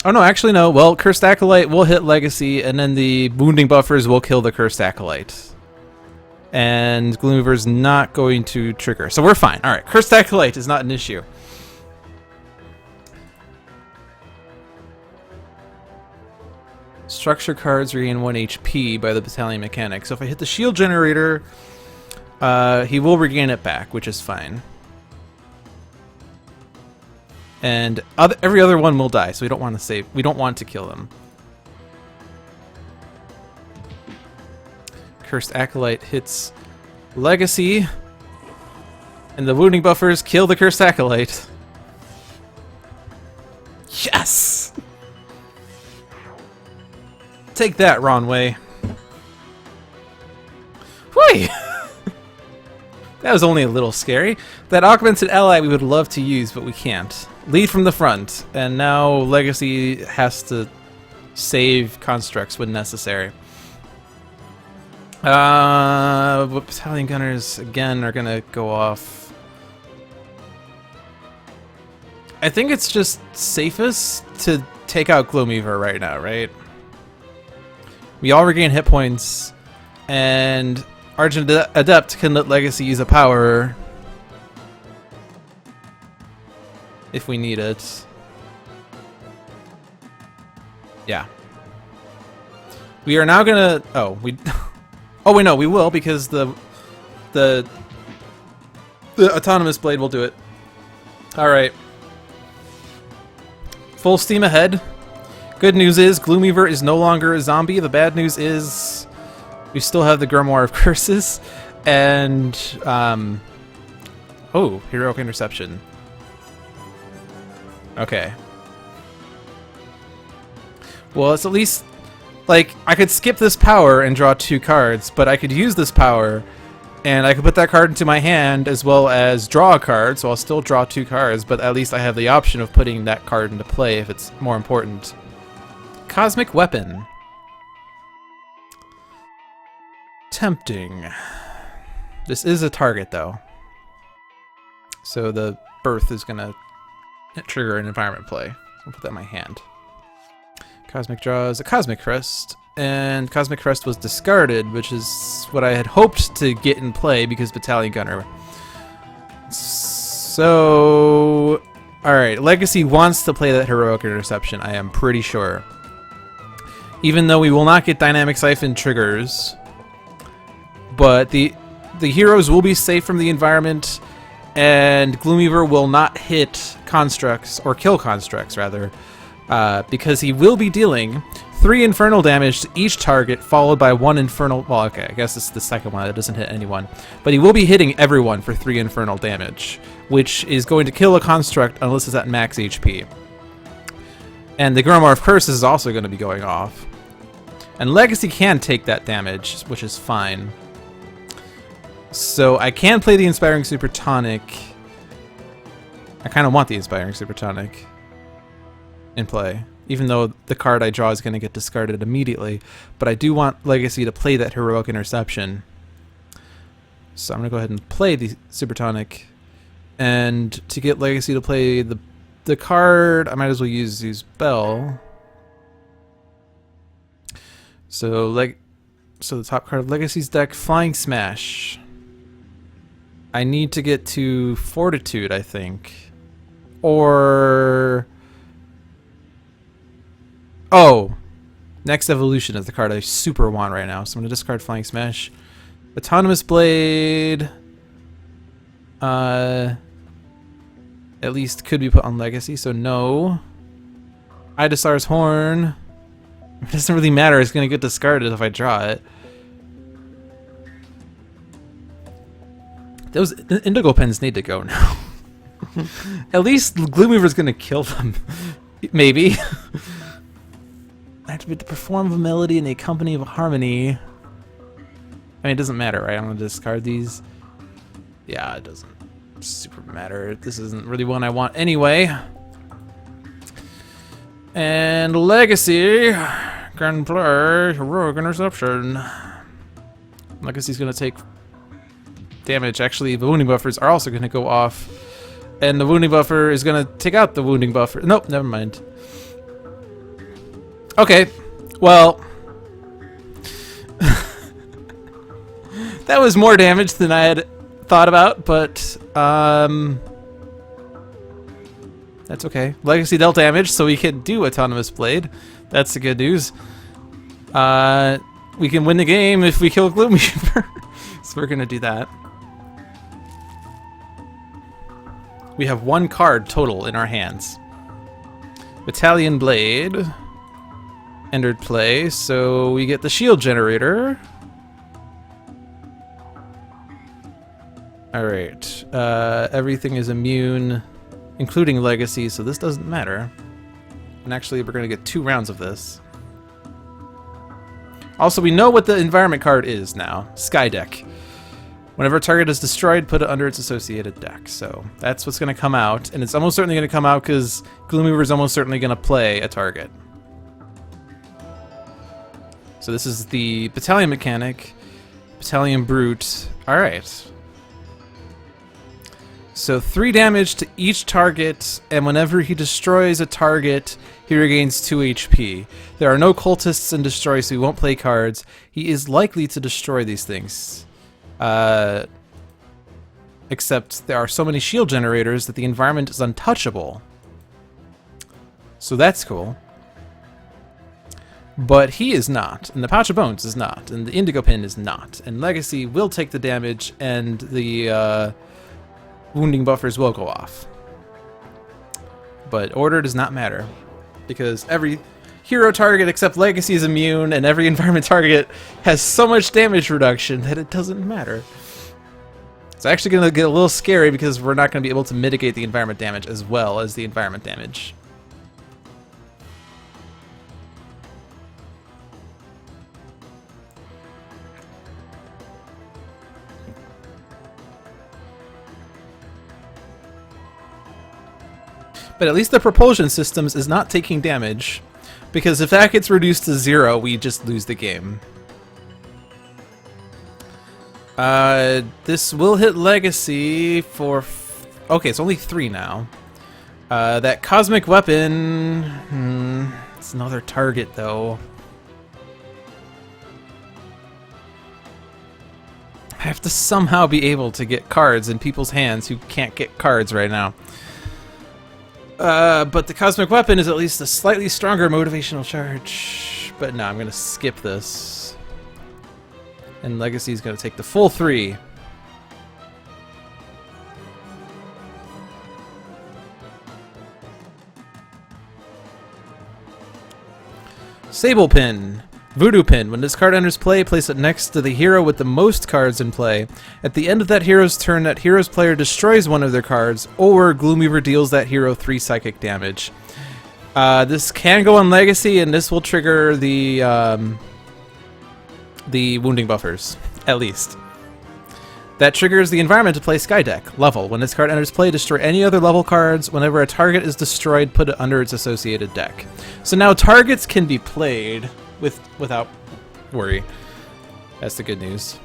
Oh no, actually no. Well, Cursed Acolyte will hit Legacy, and then the wounding buffers will kill the Cursed Acolyte. And Gloomweaver's not going to trigger, so we're fine. Alright, Cursed Acolyte is not an issue. Structure cards regain 1 HP by the Battalion Mechanic. So if I hit the shield generator, he will regain it back, which is fine. And every other one will die, so we don't want to save. We don't want to kill them. Cursed Acolyte hits Legacy, and the wounding buffers kill the Cursed Acolyte. Yes! Take that, Ronway. Whee! That was only a little scary. That augmented ally we would love to use, but we can't. Lead from the front, and now Legacy has to save constructs when necessary. Battalion Gunners, again, are gonna go off. I think it's just safest to take out Gloomweaver right now, right? We all regain hit points, and Argent Adept can let Legacy use a power if we need it. Yeah. We are now gonna... Oh, we... Oh, wait, no, we will, because the Autonomous Blade will do it. Alright. Full steam ahead. Good news is Gloomweaver is no longer a zombie. The bad news is we still have the Grimoire of Curses. And, oh, Heroic Interception. Okay. Well, it's at least... Like, I could skip this power and draw 2 cards, but I could use this power, and I could put that card into my hand as well as draw a card, so I'll still draw 2 cards, but at least I have the option of putting that card into play if it's more important. Cosmic Weapon. Tempting. This is a target, though. So the Birth is going to trigger an environment play. I'll put that in my hand. Cosmic draws a Cosmic Crest, and Cosmic Crest was discarded, which is what I had hoped to get in play because Battalion Gunner. So, alright, Legacy wants to play that Heroic Interception, I am pretty sure. Even though we will not get Dynamic Siphon triggers, but the heroes will be safe from the environment, and Gloomweaver will not hit constructs, or kill constructs rather, because he will be dealing 3 infernal damage to each target, followed by 1 infernal. Well, okay, I guess it's the second one that doesn't hit anyone, but he will be hitting everyone for 3 infernal damage, which is going to kill a construct unless it's at max HP. And the Grimoire of Curses is also going to be going off. And Legacy can take that damage, which is fine. So I can play the Inspiring Super Tonic. I kind of want the Inspiring Super Tonic in play, even though the card I draw is going to get discarded immediately. But I do want Legacy to play that Heroic Interception. So I'm going to go ahead and play the Super Tonic. And to get Legacy to play the card, I might as well use Bell. So the top card of Legacy's deck, Flying Smash. I need to get to Fortitude, I think. Or... oh! Next Evolution is the card I super want right now. So I'm going to discard Flying Smash. Autonomous Blade... at least could be put on Legacy, so no. Idasar's Horn... it doesn't really matter, it's going to get discarded if I draw it. Those Indigo Pens need to go now. At least Gloomweaver's going to kill them. Maybe. I have to perform a melody in the company of a harmony. I mean, it doesn't matter, right? I'm going to discard these. Yeah, it doesn't super matter. This isn't really one I want anyway. And Legacy can play Heroic Interception. Legacy's going to take damage. Actually, the wounding buffers are also going to go off. And the wounding buffer is going to take out the wounding buffer. Nope, never mind. Okay, well... that was more damage than I had thought about, but... that's okay. Legacy dealt damage, so we can do Autonomous Blade. That's the good news. We can win the game if we kill Gloomweaver. So we're gonna do that. We have 1 card total in our hands. Battalion Blade entered play, so we get the shield generator. Alright. Everything is immune, including Legacy, so this doesn't matter. And actually, we're going to get 2 rounds of this. Also, we know what the environment card is now. Sky Deck. Whenever a target is destroyed, put it under its associated deck. So that's what's going to come out. And it's almost certainly going to come out because Gloomweaver is almost certainly going to play a target. So this is the Battalion Mechanic. Battalion Brute. Alright. So 3 damage to each target, and whenever he destroys a target, he regains 2 HP. There are no cultists in Destroy, so he won't play cards. He is likely to destroy these things. Except there are so many shield generators that the environment is untouchable. So that's cool. But he is not, and the Pouch of Bones is not, and the Indigo Pin is not. And Legacy will take the damage, and the wounding buffers will go off. But order does not matter, because every hero target except Legacy is immune, and every environment target has so much damage reduction that it doesn't matter. It's actually going to get a little scary because we're not going to be able to mitigate the environment damage as well as the environment damage. But at least the propulsion systems is not taking damage, because if that gets reduced to 0, we just lose the game. This will hit Legacy for... okay, it's only 3 now. That Cosmic Weapon... it's another target, though. I have to somehow be able to get cards in people's hands who can't get cards right now. But the Cosmic Weapon is at least a slightly stronger motivational charge. But no, I'm going to skip this. And Legacy is going to take the full 3. Sable Pin. Voodoo Pin. When this card enters play, place it next to the hero with the most cards in play. At the end of that hero's turn, that hero's player destroys one of their cards, or Gloomweaver deals that hero 3 psychic damage. This can go on Legacy, and this will trigger the wounding buffers, at least. That triggers the environment to play Sky Deck. Level. When this card enters play, destroy any other level cards. Whenever a target is destroyed, put it under its associated deck. So now targets can be played without worry. That's the good news.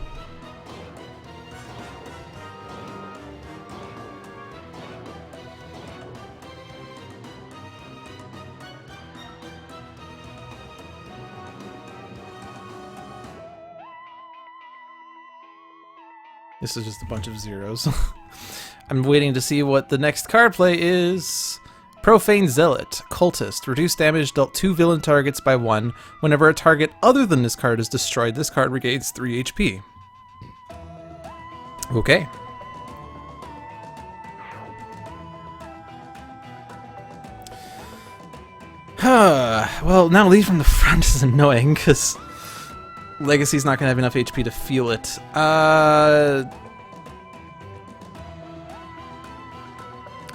This is just a bunch of zeros. I'm waiting to see what the next card play is. Profane Zealot, Cultist. Reduce damage dealt 2 villain targets by 1. Whenever a target other than this card is destroyed, this card regains 3 HP. Okay. Well, now lead from the front is annoying, because Legacy's not going to have enough HP to feel it.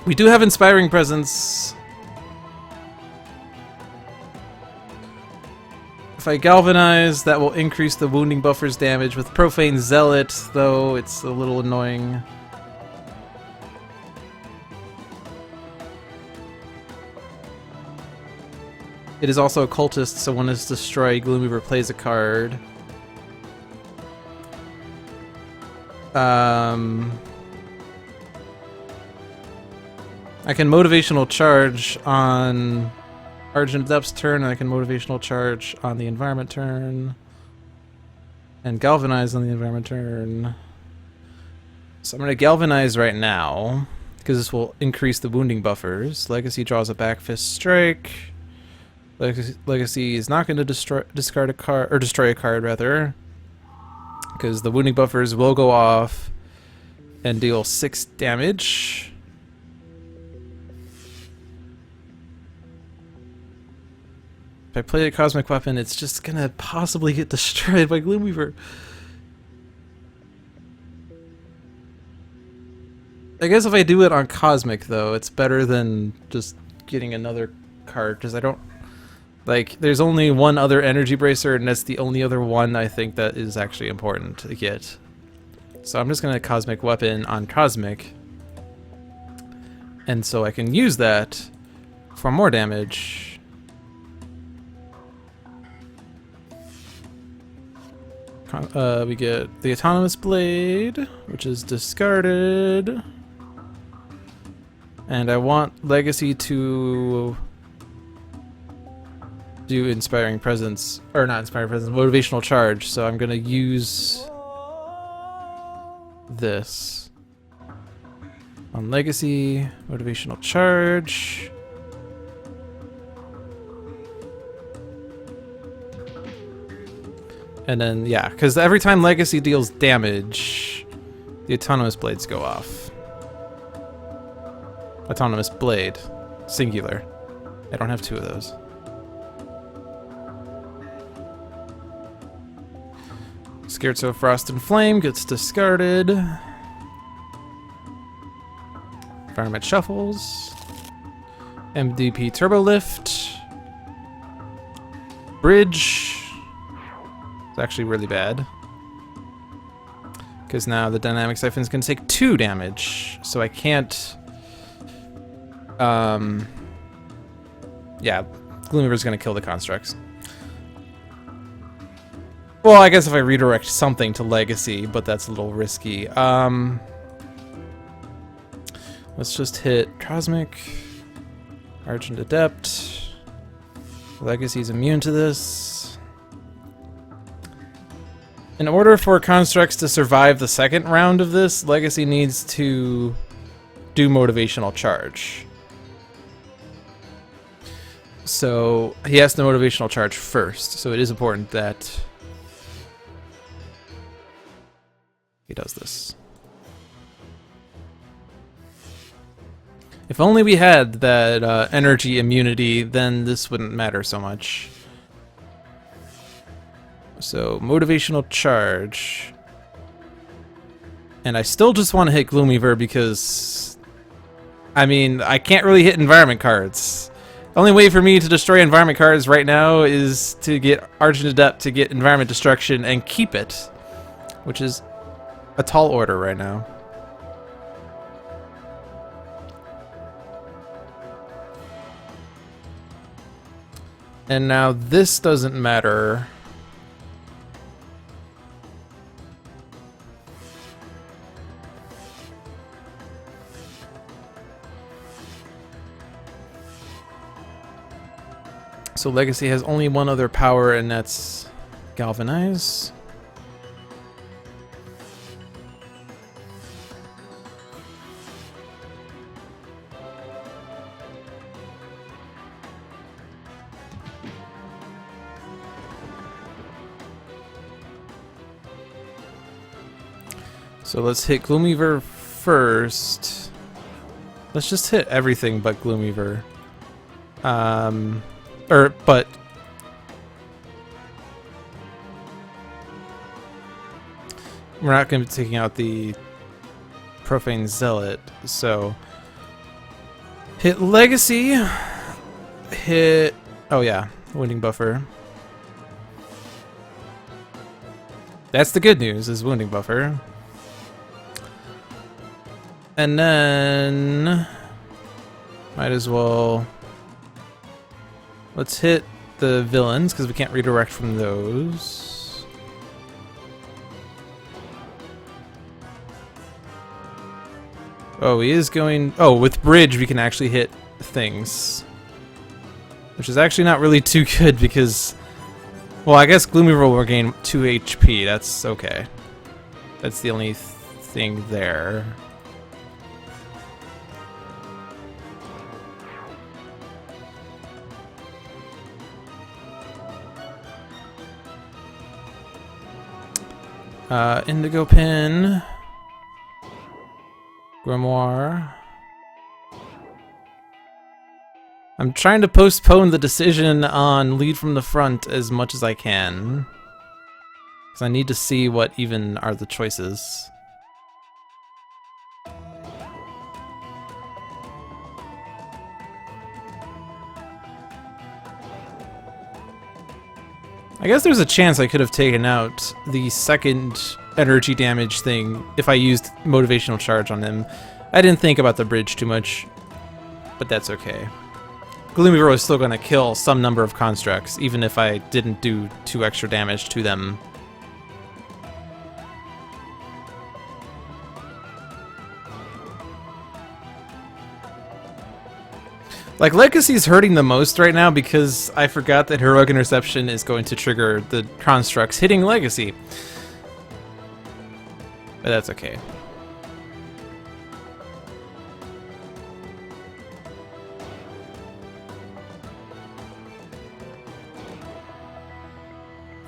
We do have Inspiring Presence. If I Galvanize, that will increase the wounding buffer's damage. With Profane Zealot, though, it's a little annoying. It is also a cultist, so when it's destroyed, Gloomweaver plays a card. I can Motivational Charge on Argent Adept's turn, and I can Motivational Charge on the Environment turn. And Galvanize on the Environment turn. So I'm going to Galvanize right now, because this will increase the wounding buffers. Legacy draws a Back Fist Strike. Legacy is not going to discard a card, or destroy a card rather, because the wounding buffers will go off and deal 6 damage. If I play a Cosmic Weapon, it's just gonna possibly get destroyed by Gloomweaver. I guess if I do it on Cosmic, though, it's better than just getting another card, because I don't... Like, there's only one other Energy Bracer, and that's the only other one I think that is actually important to get. So I'm just gonna Cosmic Weapon on Cosmic. And so I can use that for more damage. We get the Autonomous Blade, which is discarded. And I want Legacy to do Inspiring Presence, or not Inspiring Presence, Motivational Charge, so I'm gonna use this. On Legacy, Motivational Charge. And then, yeah, because every time Legacy deals damage, the Autonomous Blades go off. Autonomous Blade. Singular. I don't have 2 of those. Scherzo Frost and Flame gets discarded. Environment Shuffles. MDP Turbo Lift. Bridge. It's actually really bad. Because now the Dynamic Siphon's can take 2 damage. So I can't... yeah, Gloomweaver's gonna kill the constructs. Well, I guess if I redirect something to Legacy, but that's a little risky. Let's just hit Cosmic. Argent Adept. Legacy's immune to this. In order for constructs to survive the second round of this, Legacy needs to do Motivational Charge. So he has to Motivational Charge first, so it is important that he does this. If only we had that energy immunity, then this wouldn't matter so much. So, motivational charge. And I still just want to hit Gloomweaver because, I mean, I can't really hit environment cards. The only way for me to destroy environment cards right now is to get Argent Adept to get environment destruction and keep it, which is a tall order right now. And now this doesn't matter. So Legacy has only one other power, and that's Galvanize. So let's hit Gloomweaver first. Let's just hit everything but Gloomweaver. But we're not going to be taking out the Profane Zealot, so hit Legacy, hit, oh yeah, Wounding Buffer. That's the good news, is Wounding Buffer. And then might as well, let's hit the villains, because we can't redirect from those. Oh, he is going, oh, with Bridge we can actually hit things, which is actually not really too good because, well, I guess Gloomweaver will gain 2 HP, that's okay. That's the only thing there. Indigo Pin, Grimoire. I'm trying to postpone the decision on lead from the front as much as I can, because I need to see what even are the choices. I guess there's a chance I could have taken out the second energy damage thing if I used motivational charge on him. I didn't think about the bridge too much, but that's okay. Gloomweaver was still going to kill some number of constructs, even if I didn't do 2 extra damage to them. Like, Legacy's hurting the most right now because I forgot that Heroic Interception is going to trigger the constructs hitting Legacy. But that's okay.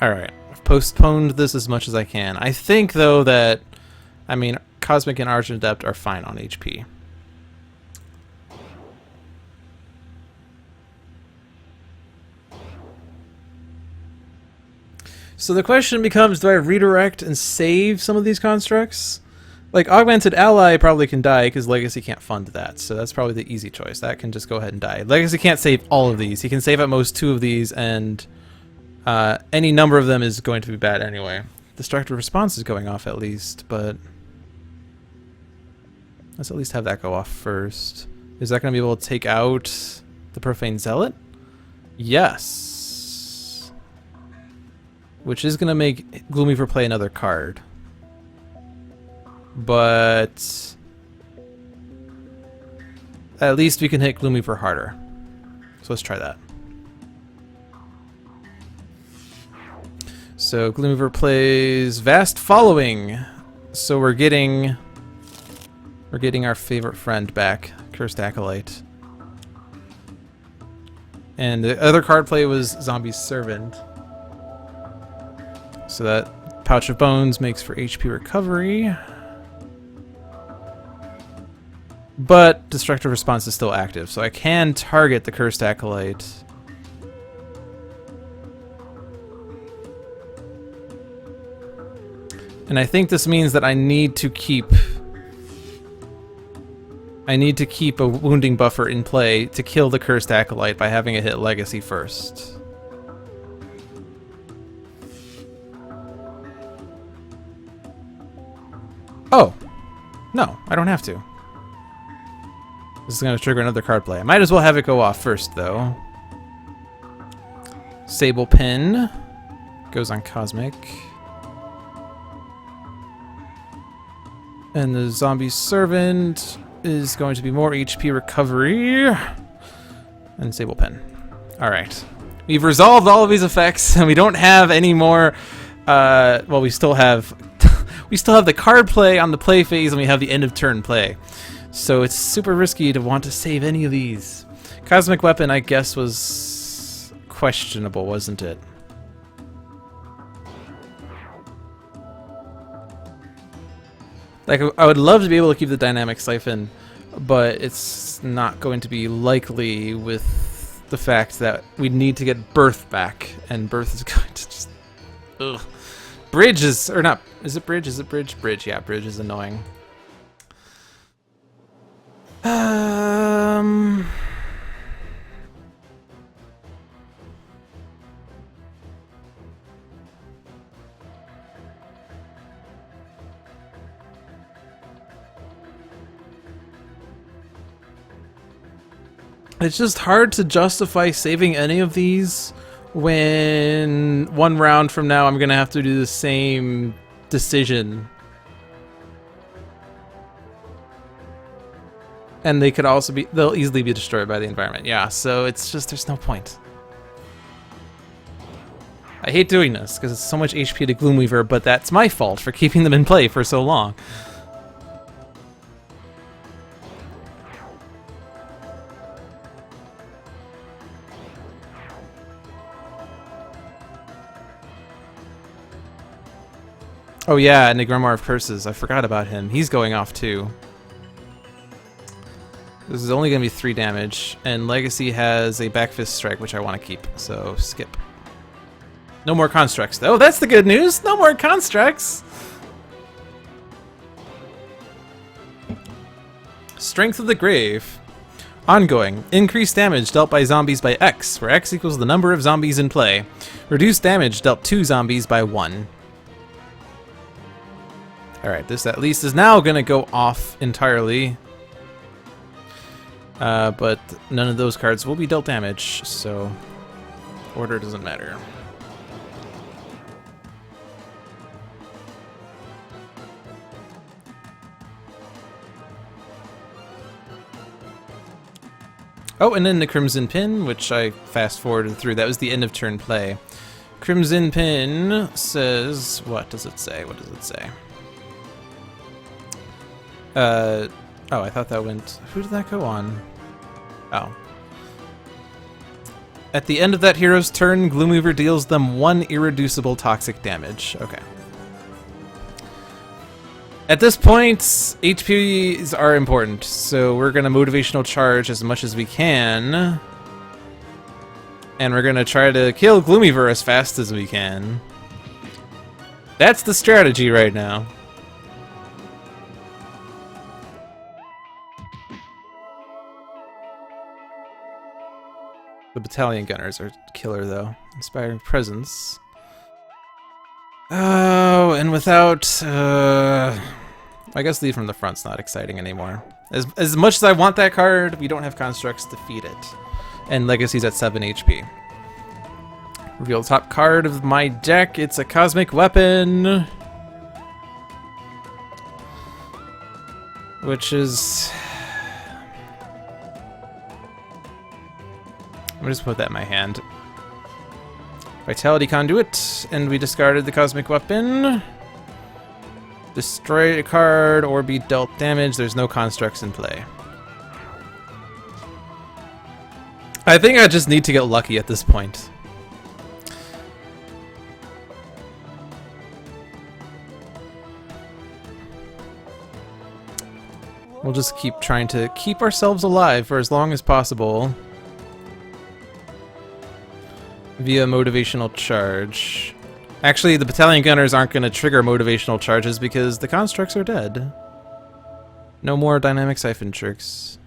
Alright, I've postponed this as much as I can. I think, though, that, I mean, Cosmic and Argent Adept are fine on HP. So the question becomes, do I redirect and save some of these constructs? Like, Augmented Ally probably can die because Legacy can't fund that, so that's probably the easy choice. That can just go ahead and die. Legacy can't save all of these. He can save at most 2 of these, and any number of them is going to be bad anyway. Destructive Response is going off at least, but let's at least have that go off first. Is that going to be able to take out the Profane Zealot? Yes. Which is going to make Gloomweaver play another card. But at least we can hit Gloomweaver harder. So let's try that. So Gloomweaver plays Vast Following. So we're getting our favorite friend back, Cursed Acolyte. And the other card play was Zombie Servant. So that Pouch of Bones makes for HP recovery. But Destructive Response is still active, so I can target the Cursed Acolyte. And I think this means that I need to keep a wounding buffer in play to kill the Cursed Acolyte by having it hit Legacy first. Oh! No, I don't have to. This is going to trigger another card play. I might as well have it go off first, though. Sable Pin goes on Cosmic. And the Zombie Servant is going to be more HP recovery. And Sable Pin. Alright. We've resolved all of these effects, and we don't have any more... well, we still have... we still have the card play on the play phase, and we have the end of turn play. So it's super risky to want to save any of these. Cosmic Weapon, I guess, was questionable, wasn't it? Like, I would love to be able to keep the Dynamic Siphon, but it's not going to be likely with the fact that we need to get Birth back, and Birth is going to just... Ugh. Bridge is... or not... is it Bridge? Is it Bridge? Bridge, yeah, Bridge is annoying. It's just hard to justify saving any of these when one round from now I'm gonna have to do the same decision. And they could also be, they'll easily be destroyed by the environment. Yeah, so it's just, there's no point. I hate doing this because it's so much HP to Gloomweaver, but that's my fault for keeping them in play for so long. Oh yeah, and the Grimoire of Curses. I forgot about him. He's going off too. This is only going to be 3 damage, and Legacy has a Back Fist Strike, which I want to keep, so skip. No more Constructs, though. That's the good news! No more Constructs! Strength of the Grave. Ongoing. Increased damage dealt by zombies by X, where X equals the number of zombies in play. Reduced damage dealt to zombies by 1. Alright, this at least is now going to go off entirely. But none of those cards will be dealt damage, so order doesn't matter. Oh, and then the Crimson Pin, which I fast-forwarded through. That was the end of turn play. Crimson Pin says... what does it say? What does it say? Oh, I thought that went... who did that go on? Oh. At the end of that hero's turn, Gloomweaver deals them 1 irreducible toxic damage. Okay. At this point, HPs are important, so we're going to motivational charge as much as we can. And we're going to try to kill Gloomweaver as fast as we can. That's the strategy right now. The Battalion Gunners are killer, though. Inspiring Presence. Oh, and without... I guess Lead from the Front's not exciting anymore. As much as I want that card, we don't have constructs to feed it. And Legacy's at 7 HP. Reveal top card of my deck. It's a Cosmic Weapon. Which is... I'm just put that in my hand. Vitality Conduit, and we discarded the Cosmic Weapon. Destroy a card or be dealt damage. There's no constructs in play. I think I just need to get lucky at this point. We'll just keep trying to keep ourselves alive for as long as possible. Via motivational charge. Actually, the battalion gunners aren't going to trigger motivational charges because the constructs are dead. No more dynamic siphon tricks.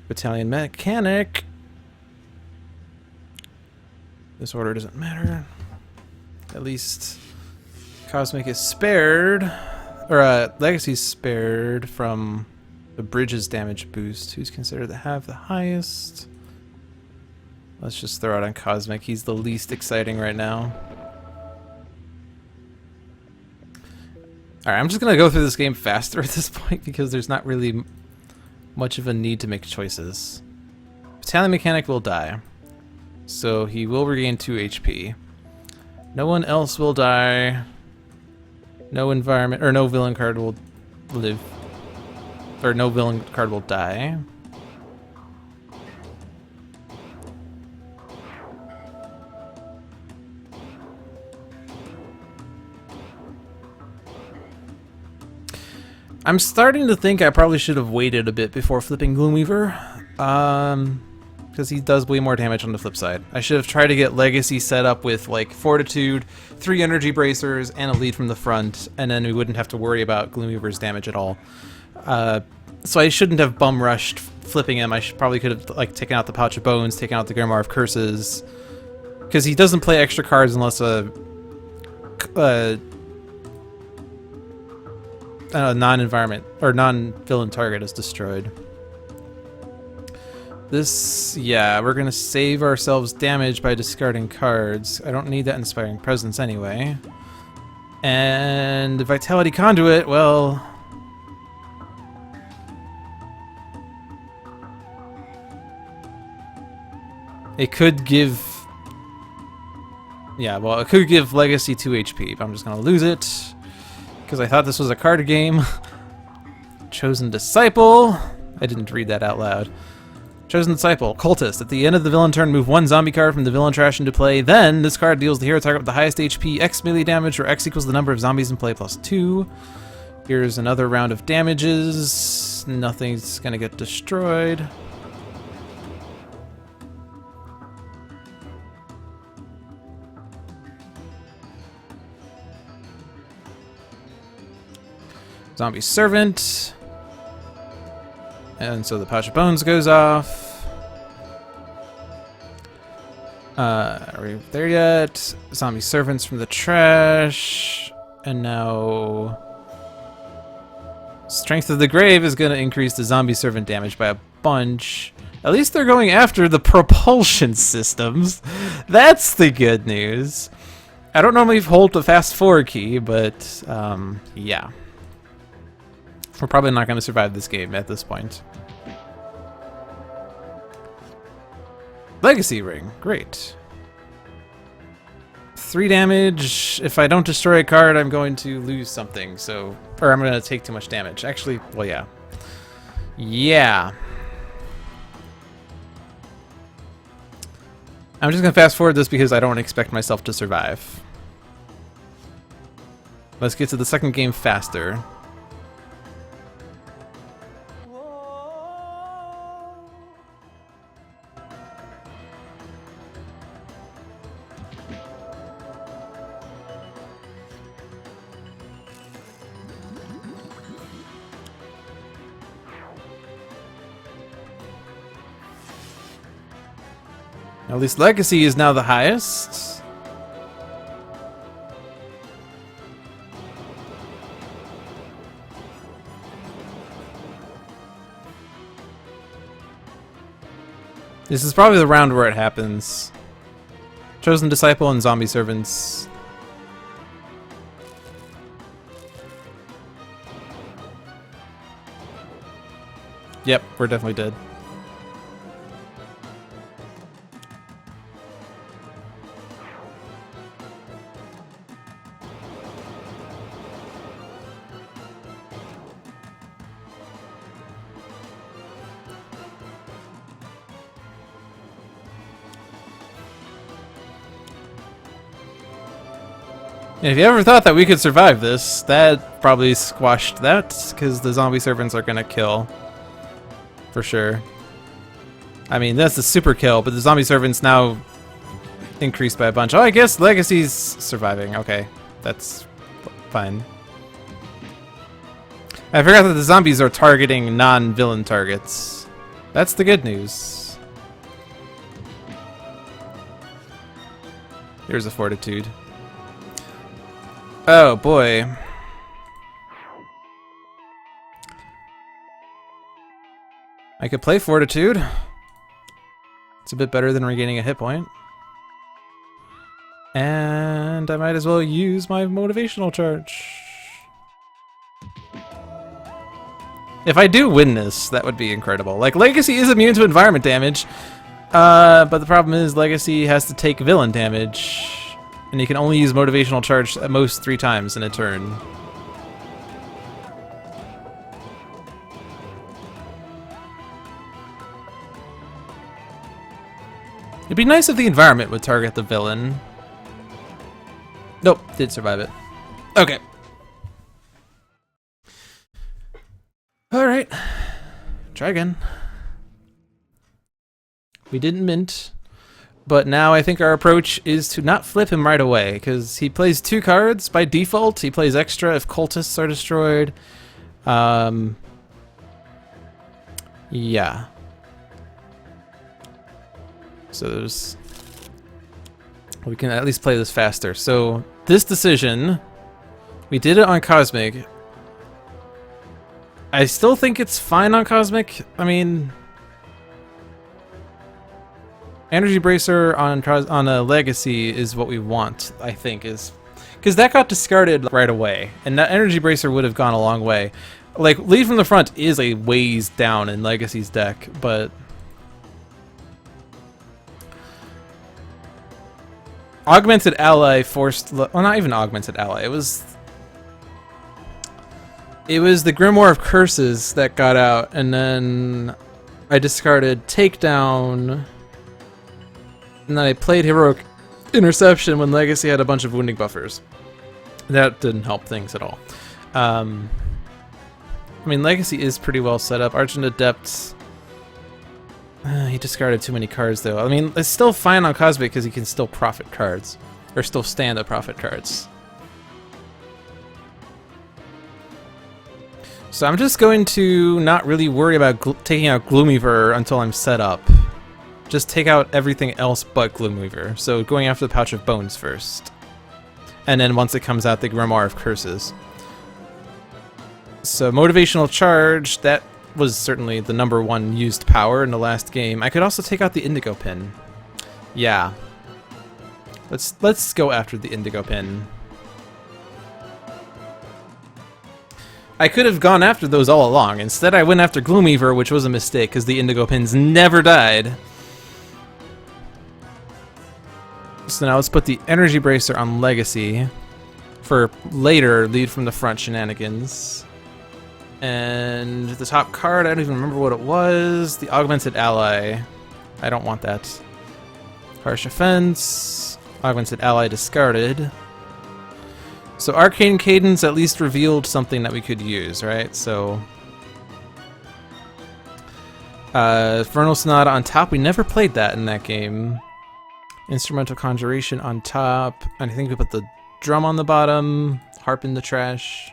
Battalion mechanic. This order doesn't matter. At least Cosmic is spared, or Legacy's spared from the bridge's damage boost. Who's considered to have the highest? Let's just throw it on Cosmic. He's the least exciting right now. Alright, I'm just gonna go through this game faster at this point because there's not really much of a need to make choices. Battalion Mechanic will die, so he will regain 2 HP. No one else will die. No environment, or no villain card will live. Or no villain card will die. I'm starting to think I probably should have waited a bit before flipping Gloomweaver. Because he does way more damage on the flip side. I should have tried to get Legacy set up with like Fortitude, 3 energy bracers, and a lead from the front, and then we wouldn't have to worry about Gloomweaver's damage at all. So I shouldn't have bum rushed flipping him. I probably could have like taken out the Pouch of Bones, taken out the Grimoire of Curses, because he doesn't play extra cards unless a non-environment or non-villain target is destroyed. This, yeah, we're gonna save ourselves damage by discarding cards. I don't need that Inspiring Presence anyway. And the Vitality Conduit, well... it could give... yeah, well, it could give Legacy 2 HP, but I'm just gonna lose it. Because I thought this was a card game. Chosen Disciple. I didn't read that out loud. Chosen Disciple, Cultist. At the end of the villain turn, move 1 zombie card from the villain trash into play. Then, this card deals the hero target with the highest HP, X melee damage, or X equals the number of zombies in play plus 2. Here's another round of damages. Nothing's gonna get destroyed. Zombie Servant. And so the Pouch of Bones goes off. Are we there yet? Zombie Servants from the trash. And now... Strength of the Grave is going to increase the Zombie Servant damage by a bunch. At least they're going after the propulsion systems. That's the good news. I don't normally hold the fast forward key, but yeah. We're probably not going to survive this game at this point. Legacy Ring. Great. 3 damage. If I don't destroy a card, I'm going to lose something. So, or I'm going to take too much damage. Actually, well, yeah. Yeah. I'm just going to fast forward this because I don't expect myself to survive. Let's get to the second game faster. At least Legacy is now the highest. This is probably the round where it happens. Chosen Disciple and Zombie Servants. Yep, we're definitely dead. And if you ever thought that we could survive this, that probably squashed that, because the Zombie Servants are going to kill. For sure. I mean, that's the super kill, but the zombie servant's now increased by a bunch. Oh, I guess Legacy's surviving. Okay, that's fine. I forgot that the zombies are targeting non-villain targets. That's the good news. Here's a fortitude. Oh boy. I could play fortitude. It's a bit better than regaining a hit point. And I might as well use my motivational charge. If I do win this, that would be incredible. Like, Legacy is immune to environment damage, but the problem is Legacy has to take villain damage, and you can only use motivational charge at most 3 times in a turn. It'd be nice if the environment would target the villain. Nope, did survive it. Okay. Alright. Try again. We didn't mint, but now I think our approach is to not flip him right away, because he plays 2 cards by default. He plays extra if cultists are destroyed. Yeah. So there's... we can at least play this faster. So this decision, we did it on Cosmic. I still think it's fine on Cosmic. I mean, Energy Bracer on a Legacy is what we want, I think, is because that got discarded right away, and that Energy Bracer would have gone a long way. Like, Lead from the Front is a ways down in Legacy's deck, but Augmented Ally forced... well, not even Augmented Ally. It was the Grimoire of Curses that got out, and then I discarded Takedown, and then I played Heroic Interception when Legacy had a bunch of wounding buffers. That didn't help things at all. I mean, Legacy is pretty well set up. Argent Adept... he discarded too many cards, though. I mean, it's still fine on Cosmic because he can still profit cards. Or still stand at profit cards. So I'm just going to not really worry about taking out Gloomweaver until I'm set up. Just take out everything else but Gloomweaver. So going after the Pouch of Bones first. And then once it comes out, the Grimoire of Curses. So Motivational Charge, that was certainly the #1 used power in the last game. I could also take out the Indigo Pin. Yeah. Let's go after the Indigo Pin. I could have gone after those all along. Instead, I went after Gloomweaver, which was a mistake because the Indigo Pins never died. So now let's put the Energy Bracer on Legacy for later Lead from the Front shenanigans. And the top card, I don't even remember what it was. The Augmented Ally. I don't want that. Harsh Offense. Augmented Ally discarded. So Arcane Cadence at least revealed something that we could use, right? So Vernal Sonata on top. We never played that in that game. Instrumental Conjuration on top. And I think we put the drum on the bottom. Harp in the trash.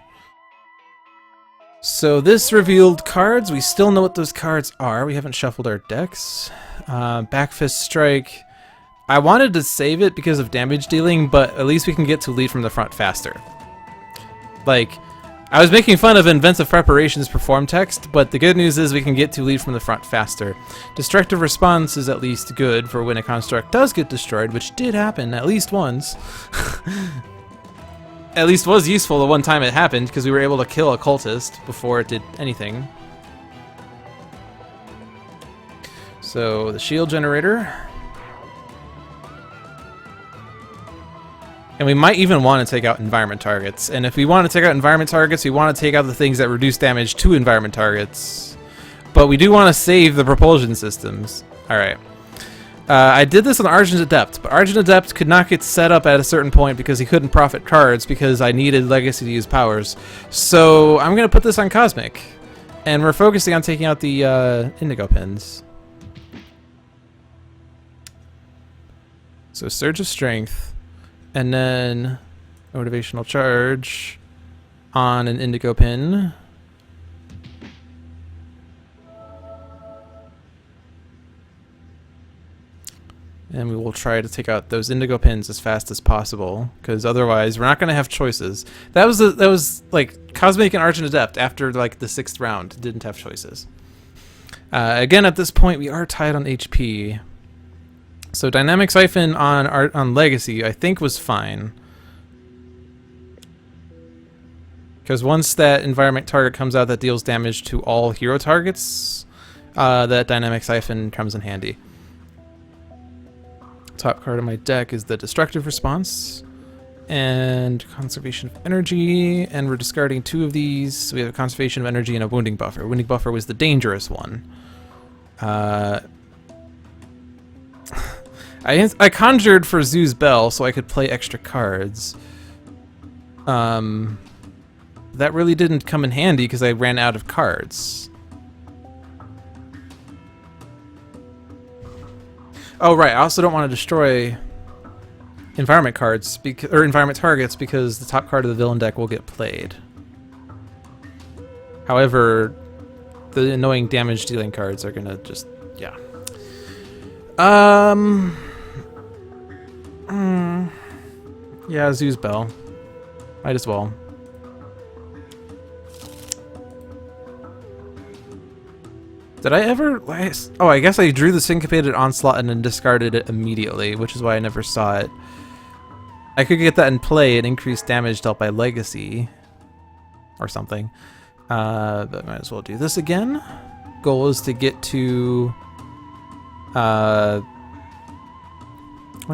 So this revealed cards. We still know what those cards are. We haven't shuffled our decks. Backfist Strike. I wanted to save it because of damage dealing, but at least we can get to Lead from the Front faster. Like, I was making fun of Inventive Preparations perform text, but the good news is we can get to Lead from the Front faster. Destructive Response is at least good for when a construct does get destroyed, which did happen at least once. At least was useful the one time it happened, because we were able to kill a cultist before it did anything. So, the shield generator. And we might even want to take out environment targets. And if we want to take out environment targets, we want to take out the things that reduce damage to environment targets. But we do want to save the propulsion systems. Alright. I did this on Argent Adept, but Argent Adept could not get set up at a certain point because he couldn't profit cards because I needed Legacy to use powers. So I'm going to put this on Cosmic. And we're focusing on taking out the Indigo Pins. So Surge of Strength, and then Motivational Charge on an Indigo Pin. And we will try to take out those Indigo Pins as fast as possible, because otherwise we're not going to have choices. That was like Cosmic and Argent Adept after like the 6th round didn't have choices. Again, at this point we are tied on HP. So Dynamic Siphon on Legacy I think was fine, because once that environment target comes out that deals damage to all hero targets, that Dynamic Siphon comes in handy. Top card of my deck is the Destructive Response and Conservation of Energy, and we're discarding 2 of these. So we have a Conservation of Energy and a Wounding Buffer. Wounding Buffer was the dangerous one. I conjured for Zoo's Bell so I could play extra cards. That really didn't come in handy because I ran out of cards. Oh right, I also don't want to destroy environment cards or environment targets because the top card of the villain deck will get played. However, the annoying damage dealing cards are gonna just yeah. Yeah, Zoo's Bell. Might as well. Did I ever... Oh, I guess I drew the Syncopated Onslaught and then discarded it immediately, which is why I never saw it. I could get that in play and increase damage dealt by Legacy. Or something. But might as well do this again. Goal is to get to... what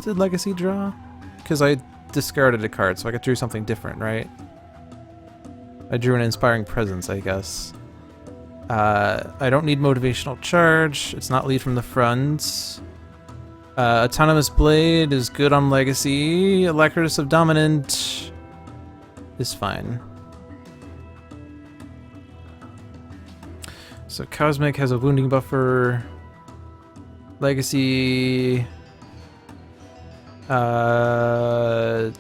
did Legacy draw? Because I discarded a card, so I could drew something different, right? I drew an Inspiring Presence, I guess. I don't need Motivational Charge. It's not lead from the front. Autonomous Blade is good on Legacy. Alacritus of Dominant is fine. So Cosmic has a Wounding Buffer. Legacy...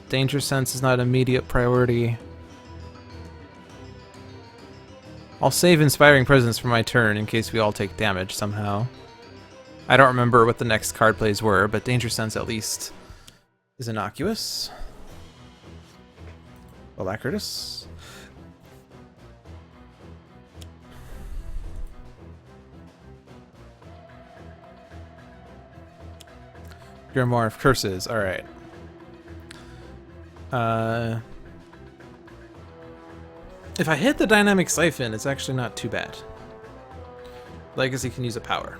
Danger Sense is not an immediate priority. I'll save Inspiring Presence for my turn in case we all take damage somehow. I don't remember what the next card plays were, but Danger Sense at least is innocuous. Alacritus. Grimoire of Curses, alright. If I hit the Dynamic Siphon, it's actually not too bad. Legacy can use a power.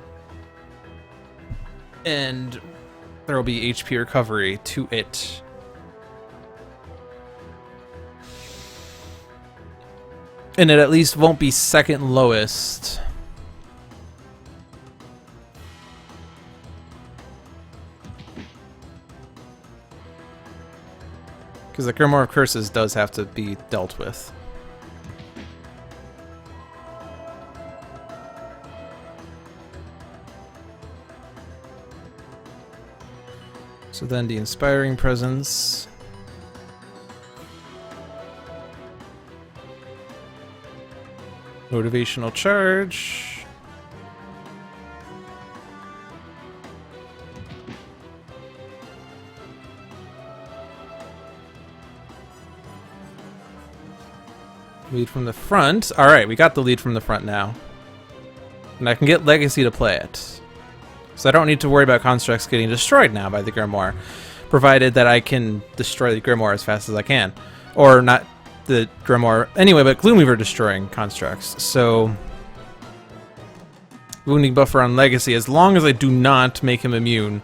And there will be HP recovery to it. And it at least won't be second lowest. Because the Grimoire of Curses does have to be dealt with. So then the Inspiring Presence. Motivational Charge. Lead from the front. Alright, we got the lead from the front now. And I can get Legacy to play it. So I don't need to worry about constructs getting destroyed now by the Grimoire, provided that I can destroy the Grimoire as fast as I can. Or not the Grimoire anyway, but Gloomweaver destroying constructs. So Wounding Buffer on Legacy, as long as I do not make him immune,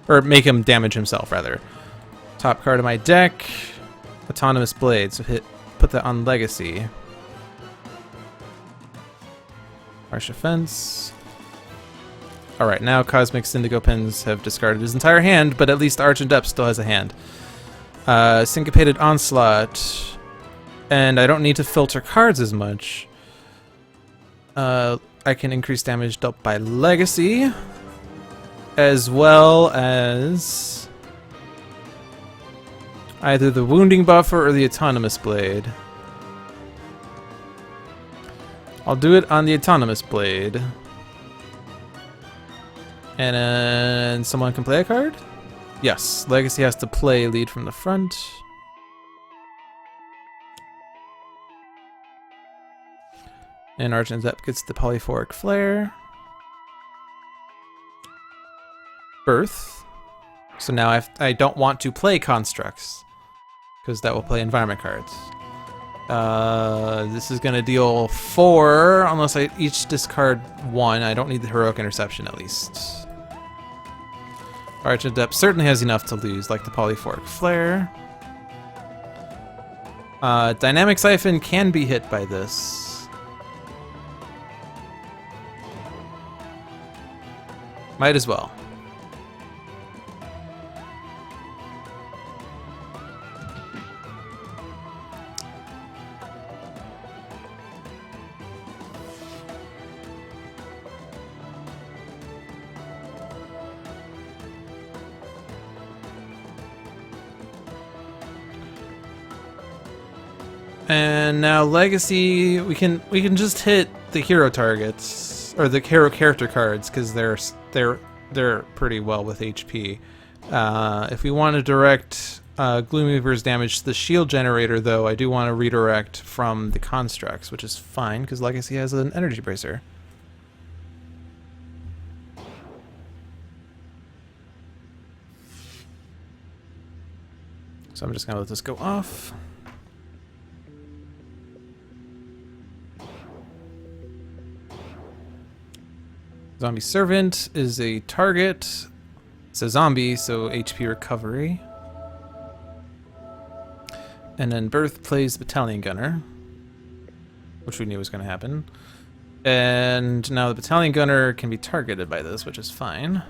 or make him damage himself rather. Top card of my deck, Autonomous Blade, so put that on Legacy. Harsh Offense. Alright, now Cosmic's Indigo Pins have discarded his entire hand, but at least Argent Adept still has a hand. Syncopated Onslaught. And I don't need to filter cards as much. I can increase damage dealt by Legacy. As well as Either the wounding buffer or the autonomous blade. I'll do it on the autonomous blade. And then someone can play a card? Yes, Legacy has to play lead from the front. And Argent Adept gets the polyphoric flare. Birth. So now I don't want to play constructs, because that will play environment cards. This is going to deal 4, unless I each discard 1. I don't need the Heroic Interception, at least. Argent Adept certainly has enough to lose, like the Polyphoric Flare. Dynamic Siphon can be hit by this. Might as well. And now Legacy, we can just hit the hero targets or the hero character cards because they're pretty well with HP. If we want to direct Gloomweaver's damage to the shield generator, though, I do want to redirect from the constructs, which is fine because Legacy has an energy bracer. So I'm just gonna let this go off. Zombie Servant is a target. It's a zombie, so HP recovery. And then Birth plays Battalion Gunner, which we knew was going to happen. And now the Battalion Gunner can be targeted by this, which is fine.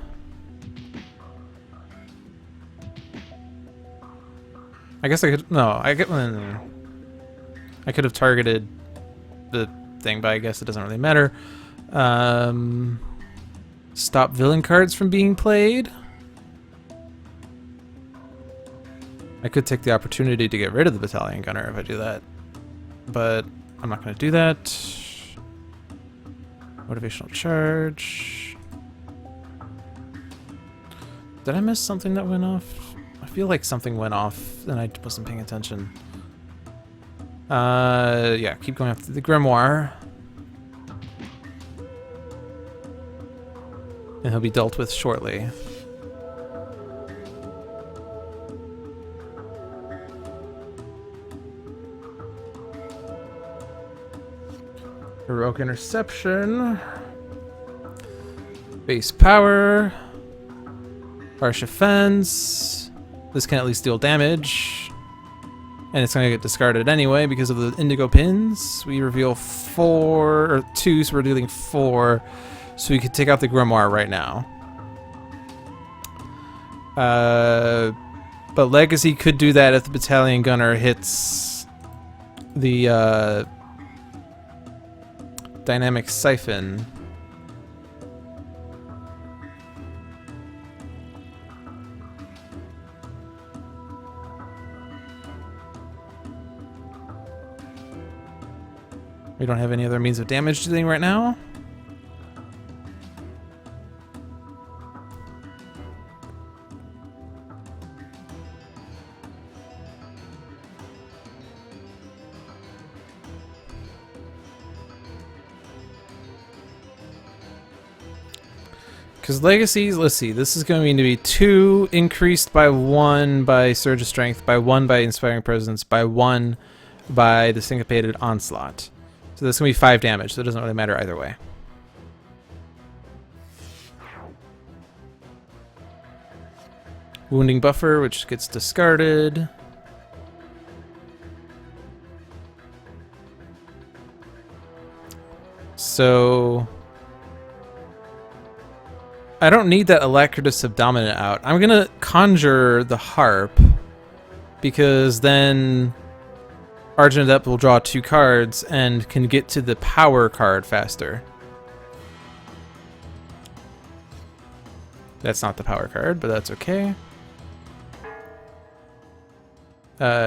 I guess I could... No, I could have targeted the thing, but I guess it doesn't really matter. Stop villain cards from being played. I could take the opportunity to get rid of the Battalion Gunner if I do that, but I'm not going to do that. Motivational charge. Did I miss something that went off? I feel like something went off and I wasn't paying attention. Yeah, keep going after the Grimoire. And he'll be dealt with shortly. Heroic Interception. Base power. Harsh Offense. This can at least deal damage. And it's going to get discarded anyway because of the indigo pins. We reveal 2, so we're dealing 4. So we could take out the Grimoire right now. But Legacy could do that if the Battalion Gunner hits the Dynamic Siphon. We don't have any other means of damage dealing right now. Because Legacies, let's see, this is going to be 2 increased by 1 by Surge of Strength, by 1 by Inspiring Presence, by 1 by the Syncopated Onslaught. So this is going to be 5 damage, so it doesn't really matter either way. Wounding Buffer, which gets discarded. So I don't need that Alacritus Subdominant out. I'm gonna conjure the Harp because then Argent Adept will draw 2 cards and can get to the power card faster. That's not the power card, but that's okay.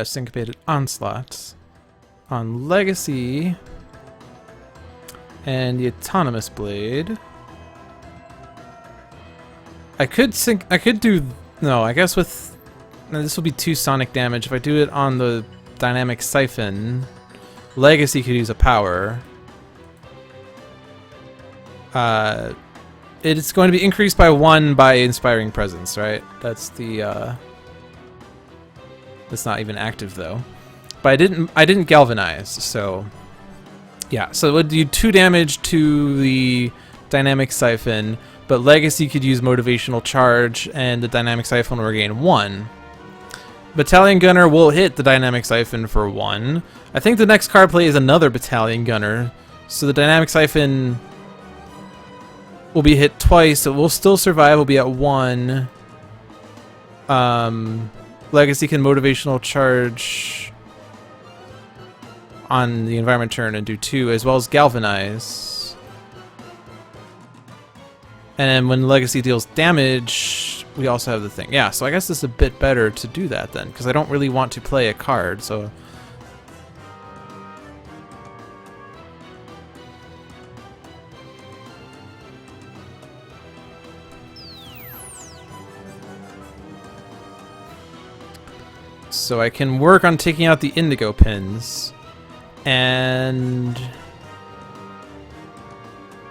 Syncopated Onslaught on Legacy and the Autonomous Blade. I could do, no, I guess with, no, this will be 2 sonic damage. If I do it on the Dynamic Siphon, Legacy could use a power. It's going to be increased by 1 by Inspiring Presence, right? That's the, that's not even active though. But I didn't galvanize, so yeah. So it would do 2 damage to the Dynamic Siphon, but Legacy could use Motivational Charge, and the Dynamic Siphon will regain 1. Battalion Gunner will hit the Dynamic Siphon for 1. I think the next card play is another Battalion Gunner, so the Dynamic Siphon will be hit twice. It will still survive. Will be at 1. Legacy can Motivational Charge on the environment turn and do 2, as well as Galvanize. And then when Legacy deals damage, we also have the thing. Yeah, so I guess it's a bit better to do that then, because I don't really want to play a card, so... So I can work on taking out the indigo pins, and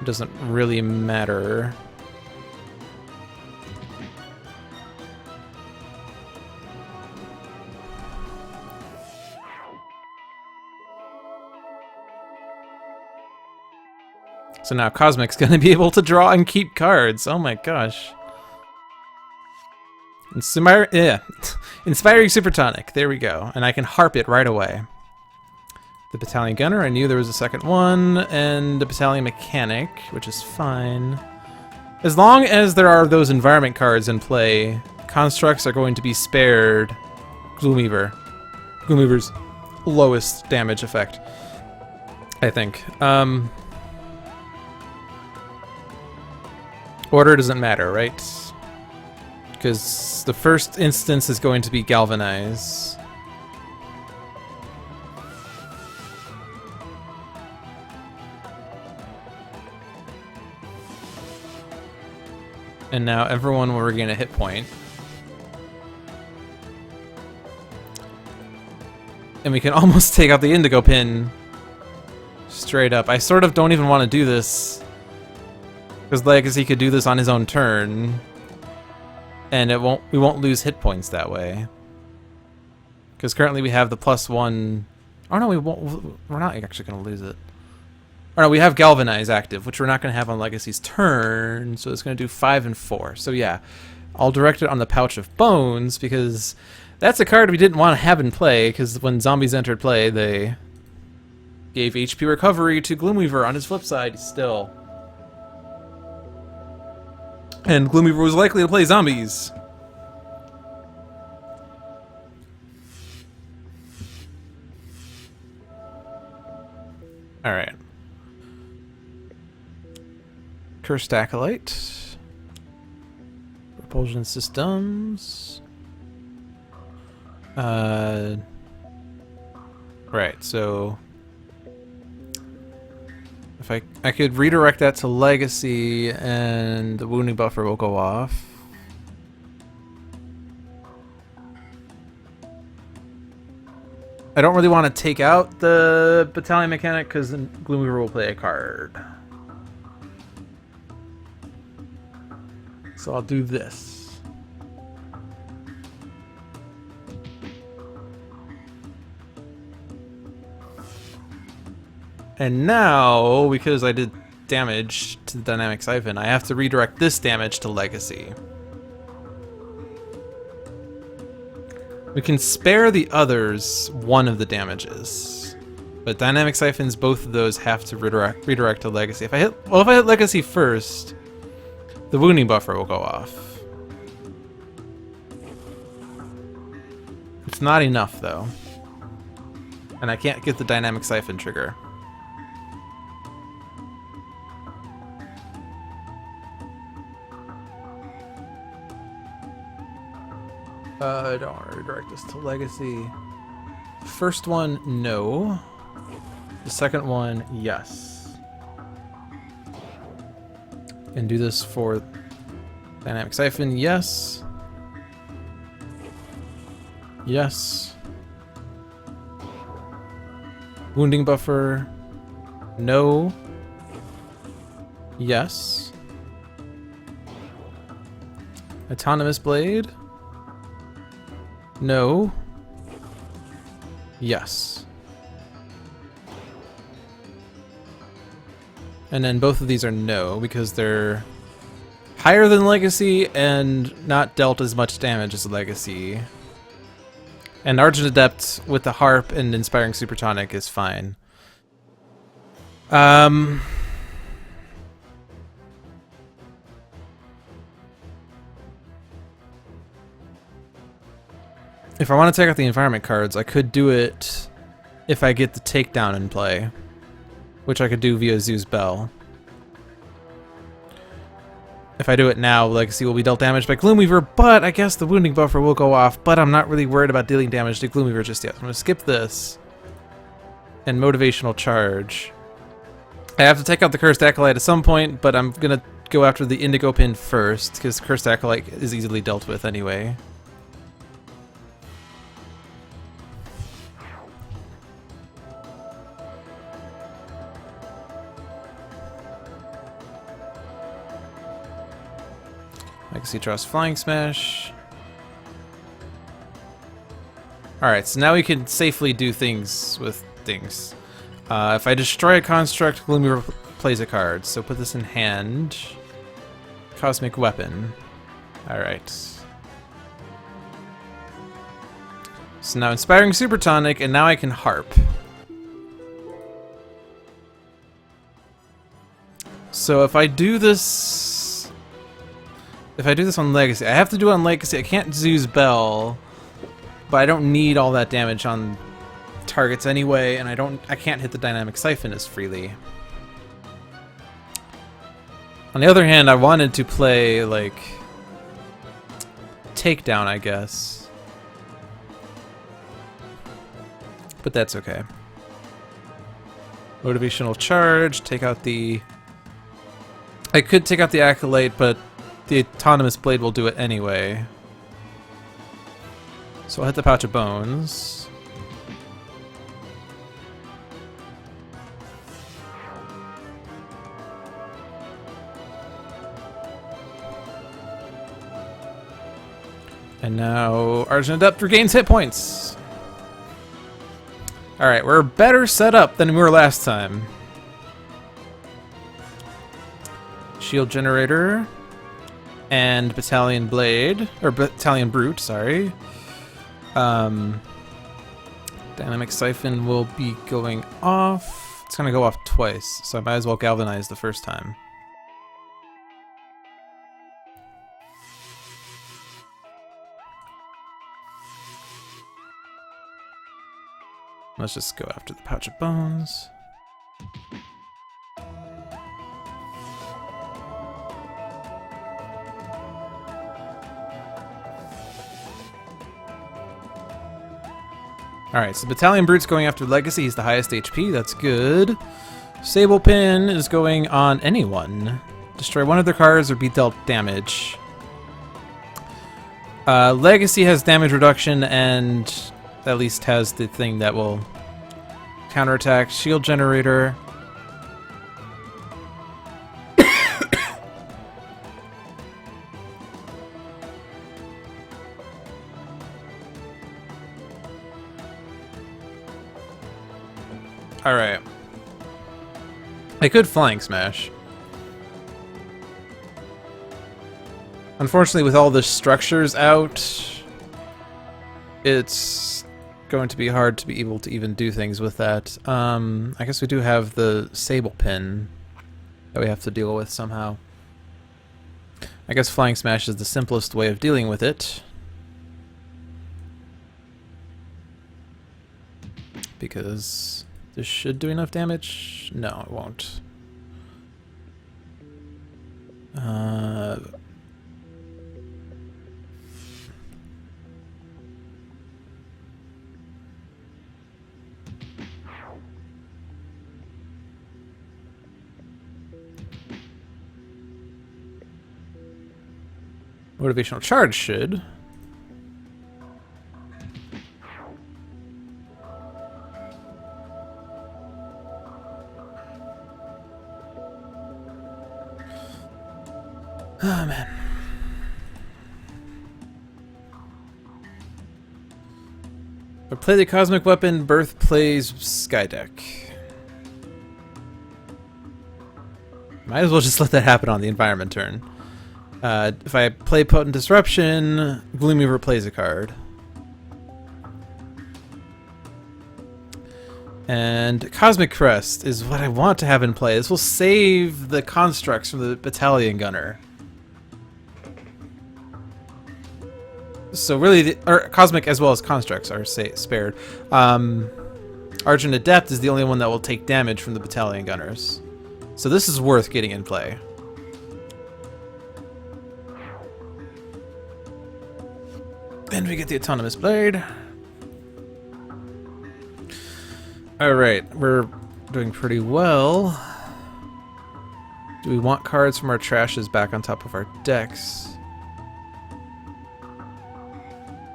it doesn't really matter. So now Cosmic's gonna be able to draw and keep cards. Oh my gosh. Inspiring Supertonic. There we go. And I can harp it right away. The Battalion Gunner, I knew there was a second one, and the Battalion Mechanic, which is fine. As long as there are those environment cards in play, constructs are going to be spared Gloomweaver. Gloomweaver's lowest damage effect, I think. Order doesn't matter, right? Because the first instance is going to be Galvanize. And now everyone will regain a hit point. And we can almost take out the indigo pin straight up. I sort of don't even want to do this, because Legacy could do this on his own turn. And we won't lose hit points that way. Because currently we have the +1. Oh no, we're not actually going to lose it. Oh no, we have Galvanize active, which we're not going to have on Legacy's turn. So it's going to do 5 and 4. So yeah, I'll direct it on the Pouch of Bones, because that's a card we didn't want to have in play, because when zombies entered play, they gave HP recovery to Gloomweaver on his flip side still. And Gloomweaver was likely to play zombies. Alright. Cursed Acolyte. Propulsion Systems. Right, so... If I could redirect that to Legacy, and the wounding buffer will go off. I don't really want to take out the Battalion Mechanic, because Gloomweaver will play a card. So I'll do this. And now, because I did damage to the Dynamic Siphon, I have to redirect this damage to Legacy. We can spare the others one of the damages, but Dynamic Siphons, both of those have to redirect to Legacy. If I hit Legacy first, the wounding buffer will go off. It's not enough though, and I can't get the Dynamic Siphon trigger. I don't want to redirect this to Legacy. First one, no. The second one, yes. And do this for Dynamic Siphon, yes. Yes. Wounding Buffer, no. Yes. Autonomous Blade, no. Yes. And then both of these are no, because they're higher than Legacy and not dealt as much damage as Legacy. And Argent Adept with the Harp and Inspiring Supertonic is fine. If I want to take out the environment cards, I could do it if I get the takedown in play, which I could do via Zoo's Bell. If I do it now, Legacy will be dealt damage by Gloomweaver, but I guess the wounding buffer will go off, but I'm not really worried about dealing damage to Gloomweaver just yet. I'm going to skip this. And Motivational Charge. I have to take out the Cursed Acolyte at some point, but I'm going to go after the Indigo Pin first, because Cursed Acolyte is easily dealt with anyway. Legacy draws Flying Smash. Alright, so now we can safely do things with things. If I destroy a construct, Gloomweaver plays a card. So put this in hand. Cosmic Weapon. Alright. So now Inspiring Supertonic, and now I can Harp. So if I do this... If I do this on Legacy, I have to do it on Legacy. I can't Zoo's Bell, but I don't need all that damage on targets anyway, and I can't hit the Dynamic Siphon as freely. On the other hand, I wanted to play like Takedown, I guess. But that's okay. Motivational Charge, take out the... I could take out the Acolyte, but the Autonomous Blade will do it anyway. So I'll hit the Pouch of Bones. And now Argent Adept regains hit points. Alright, we're better set up than we were last time. Shield Generator. And Battalion Blade, or Battalion Brute, sorry. Dynamic Siphon will be going off. It's gonna go off twice, so I might as well Galvanize the first time. Let's just go after the Pouch of Bones. Alright, so Battalion Brute's going after Legacy. He's the highest HP. That's good. Sable Pin is going on anyone. Destroy one of their cards or be dealt damage. Legacy has damage reduction and at least has the thing that will counterattack. Shield Generator. Alright. I could Flying Smash. Unfortunately, with all the structures out, it's going to be hard to be able to even do things with that. I guess we do have the Sable Pin that we have to deal with somehow. I guess Flying Smash is the simplest way of dealing with it. Because this should do enough damage? No, it won't. Motivational charge should. Oh man. But play the cosmic weapon, Birth plays Skydeck. Might as well just let that happen on the environment turn. If I play Potent Disruption, Gloomweaver plays a card. And Cosmic Crest is what I want to have in play. This will save the constructs from the Battalion Gunner. So really, Cosmic as well as constructs are spared. Argent Adept is the only one that will take damage from the Battalion Gunners. So this is worth getting in play. And we get the Autonomous Blade. Alright, we're doing pretty well. Do we want cards from our trashes back on top of our decks?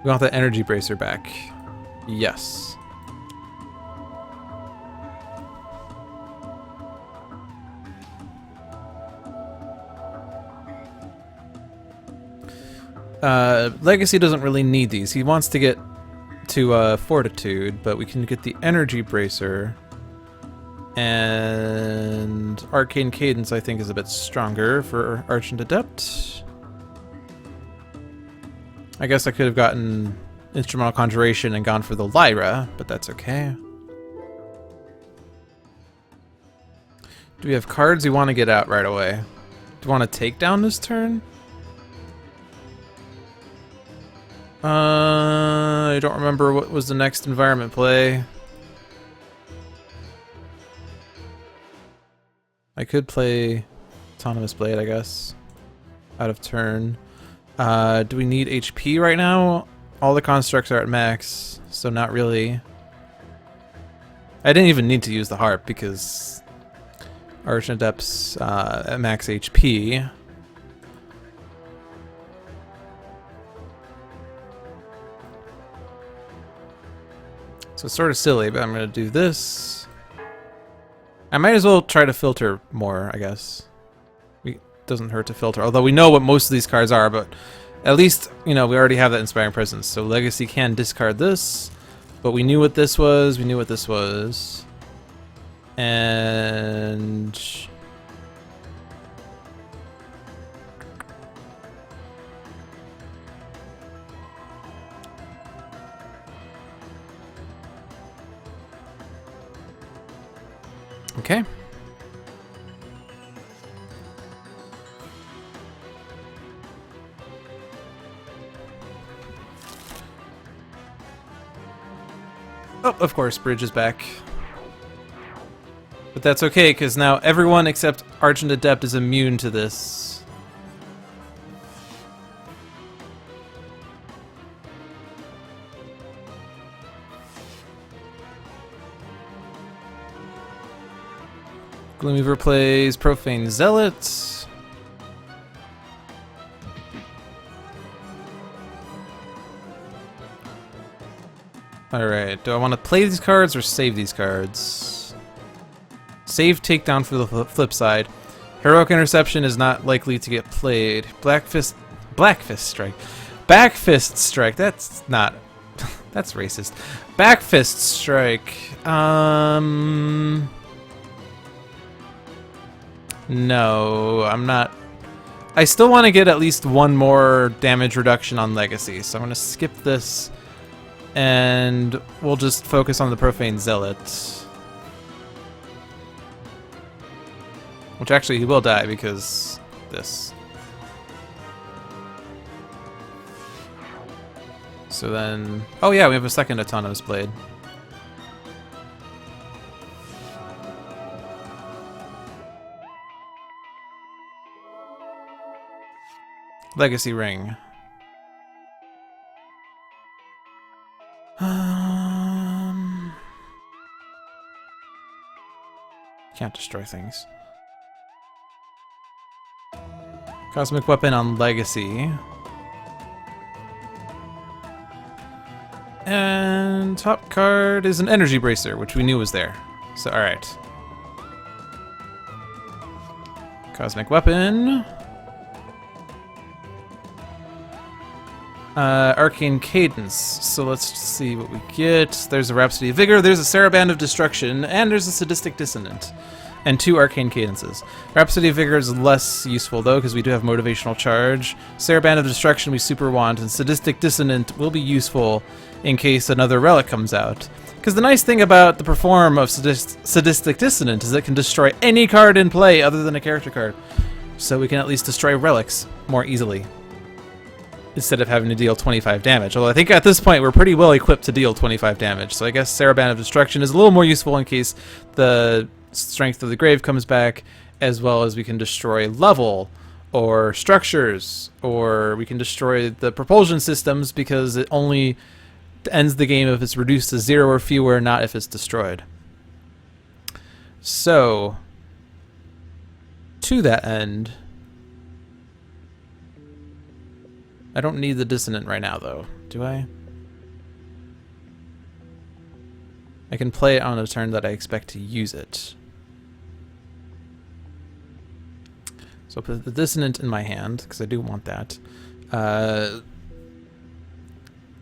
We want that Energy Bracer back. Yes. Legacy doesn't really need these. He wants to get to Fortitude, but we can get the Energy Bracer. And Arcane Cadence, I think, is a bit stronger for Argent Adept. I guess I could have gotten Instrumental Conjuration and gone for the Lyra, but that's okay. Do we have cards we want to get out right away? Do you want to take down this turn? I don't remember what was the next environment play. I could play Autonomous Blade, I guess. Out of turn. Do we need HP right now? All the constructs are at max, so not really. I didn't even need to use the harp because Argent Adept's at max HP. So it's sort of silly, but I'm going to do this. I might as well try to filter more, I guess. It doesn't hurt to filter, although we know what most of these cards are, but at least, you know, we already have that Inspiring Presence. So Legacy can discard this, but we knew what this was, we knew what this was. And... okay. Oh, of course, Bridge is back. But that's okay, because now everyone except Argent Adept is immune to this. Gloomweaver plays Profane Zealot. Alright, do I want to play these cards or save these cards? Save Takedown for the flip side. Heroic Interception is not likely to get played. Black Fist Strike. Back Fist Strike, that's not... that's racist. Back Fist Strike. No, I'm not... I still want to get at least one more damage reduction on Legacy, so I'm going to skip this, and we'll just focus on the Profane Zealot. Which actually he will die because this. So then... oh yeah, we have a second Autonomous Blade. Legacy Ring. Can't destroy things. Cosmic Weapon on Legacy. And top card is an Energy Bracer, which we knew was there. So, alright. Cosmic Weapon. Arcane Cadence. So let's see what we get. There's a Rhapsody of Vigor, there's a Saraband of Destruction, and there's a Sadistic Dissonant. And 2 Arcane Cadences. Rhapsody of Vigor is less useful, though, because we do have Motivational Charge. Saraband of Destruction we super want, and Sadistic Dissonant will be useful in case another relic comes out. Because the nice thing about the Perform of Sadistic Dissonant is it can destroy any card in play other than a character card. So we can at least destroy relics more easily, instead of having to deal 25 damage. Although I think at this point we're pretty well equipped to deal 25 damage. So I guess Saraband of Destruction is a little more useful in case the Strength of the Grave comes back, as well as we can destroy level or structures, or we can destroy the propulsion systems because it only ends the game if it's reduced to 0 or fewer, not if it's destroyed. So, to that end, I don't need the Dissonant right now, though, do I? I can play it on a turn that I expect to use it. So I'll put the Dissonant in my hand, because I do want that.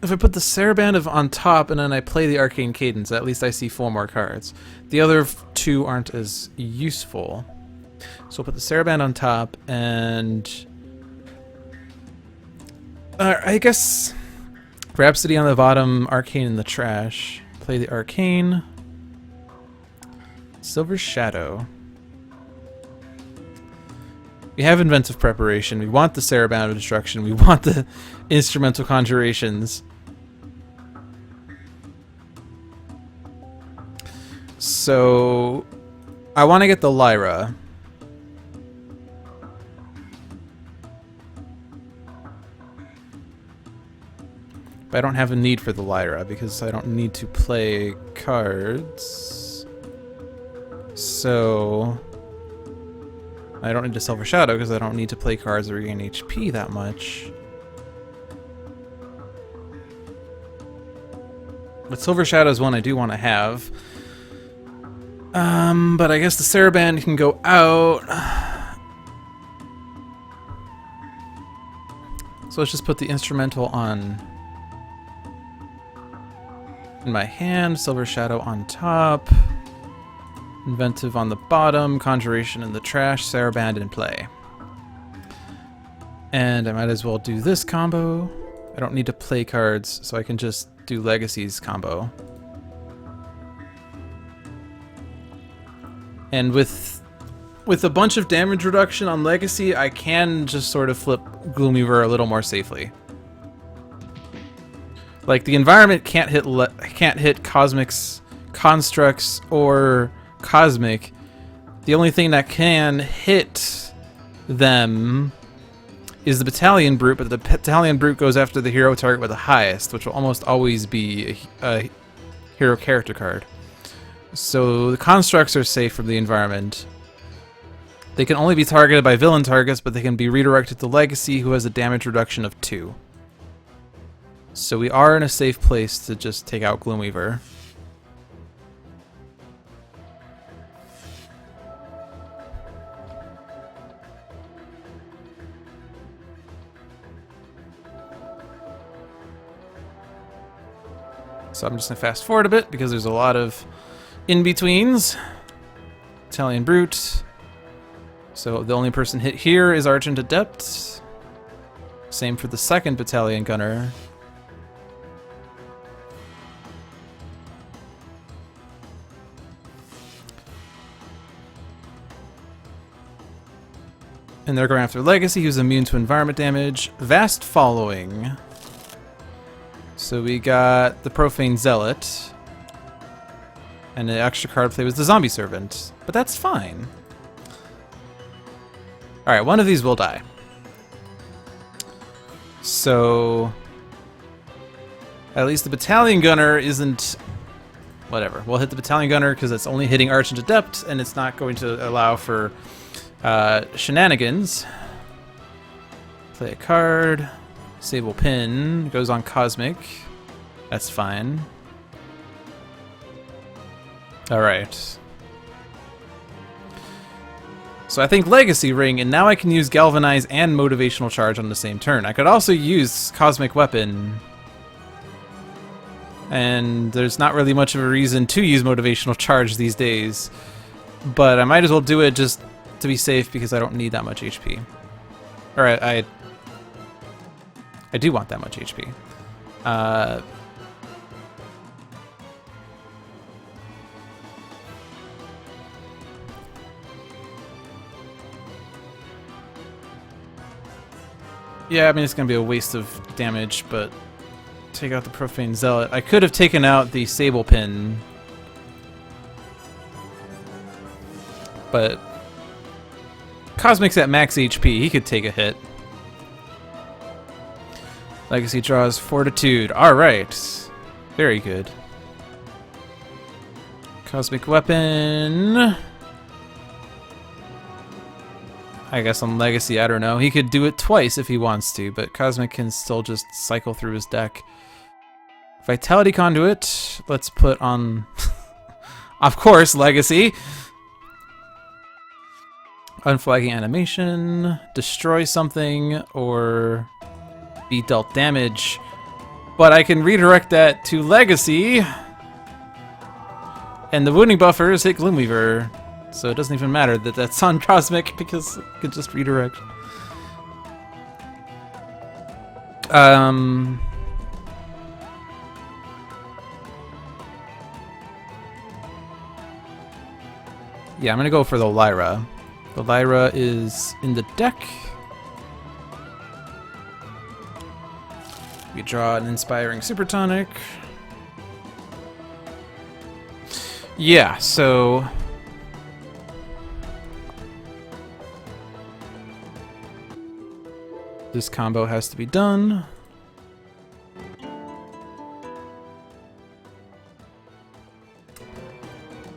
If I put the Saraband on top and then I play the Arcane Cadence, at least I see 4 more cards. The other 2 aren't as useful. So I'll put the Saraband on top and... I guess Rhapsody on the bottom, Arcane in the trash. Play the Arcane. Silver Shadow. We have Inventive Preparation. We want the Saraband of Destruction. We want the Instrumental Conjurations. So, I want to get the Lyra. But I don't have a need for the Lyra because I don't need to play cards. So... I don't need to Silver Shadow because I don't need to play cards that regain HP that much. But Silver Shadow is one I do want to have. But I guess the Saraband can go out. So let's just put the Instrumental on in my hand, Silver Shadow on top. Inventive on the bottom, Conjuration in the trash, Saraband in play. And I might as well do this combo. I don't need to play cards, so I can just do Legacies combo. And with a bunch of damage reduction on Legacy, I can just sort of flip Gloomweaver a little more safely. Like, the environment can't hit Cosmics, Constructs, or Cosmic. The only thing that can hit them is the Battalion Brute, but the Battalion Brute goes after the hero target with the highest, which will almost always be a hero character card. So the Constructs are safe from the environment. They can only be targeted by villain targets, but they can be redirected to Legacy, who has a damage reduction of 2. So we are in a safe place to just take out Gloomweaver. So I'm just going to fast forward a bit because there's a lot of in-betweens. Battalion Brute. So the only person hit here is Argent Adept. Same for the second Battalion Gunner. And they're going after Legacy, who's immune to environment damage. Vast Following. So we got the Profane Zealot. And the extra card play was the Zombie Servant. But that's fine. Alright, one of these will die. So... at least the Battalion Gunner isn't... whatever. We'll hit the Battalion Gunner because it's only hitting Argent Adept, and it's not going to allow for shenanigans. Play a card. Sable Pin goes on Cosmic. That's fine. Alright. So I think Legacy Ring, and now I can use Galvanize and Motivational Charge on the same turn. I could also use Cosmic Weapon. And there's not really much of a reason to use Motivational Charge these days. But I might as well do it just to be safe because I don't need that much HP. Alright, I do want that much HP. Yeah, I mean, it's going to be a waste of damage, but take out the Profane Zealot. I could have taken out the Sable Pin, but Cosmic's at max HP. He could take a hit. Legacy draws Fortitude. Alright. Very good. Cosmic Weapon. I guess on Legacy, I don't know. He could do it twice if he wants to, but Cosmic can still just cycle through his deck. Vitality Conduit. Let's put on, of course, Legacy. Unflagging Animation. Destroy something or be dealt damage. But I can redirect that to Legacy. And the wounding buffers hit Gloomweaver. So it doesn't even matter that that's on Cosmic because it could just redirect. Yeah, I'm gonna go for the Lyra. The Lyra is in the deck. We draw an Inspiring Supertonic. Yeah, so this combo has to be done.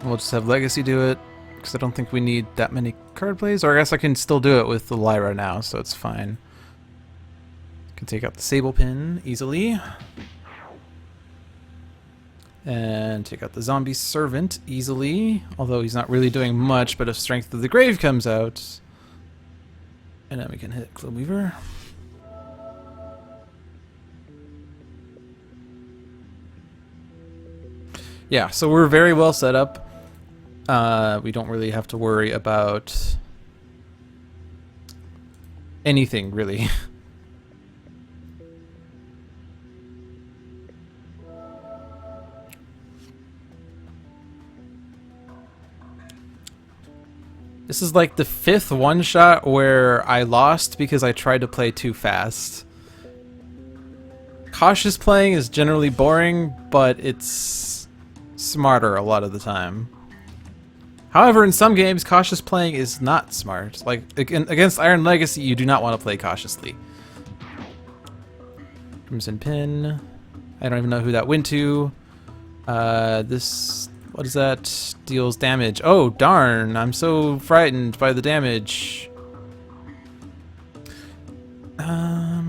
We'll just have Legacy do it, because I don't think we need that many card plays. Or I guess I can still do it with the Lyra now, so it's fine. Can take out the Sable Pin easily. And take out the Zombie Servant easily, although he's not really doing much, but if Strength of the Grave comes out, and then we can hit Gloomweaver. Yeah, so we're very well set up. We don't really have to worry about anything, really. This is like the 5th one-shot where I lost because I tried to play too fast. Cautious playing is generally boring, but it's smarter a lot of the time. However, in some games, cautious playing is not smart. Like, against Iron Legacy, you do not want to play cautiously. Crimson Pin. I don't even know who that went to. This... What is that? Deals damage. Oh, darn. I'm so frightened by the damage. I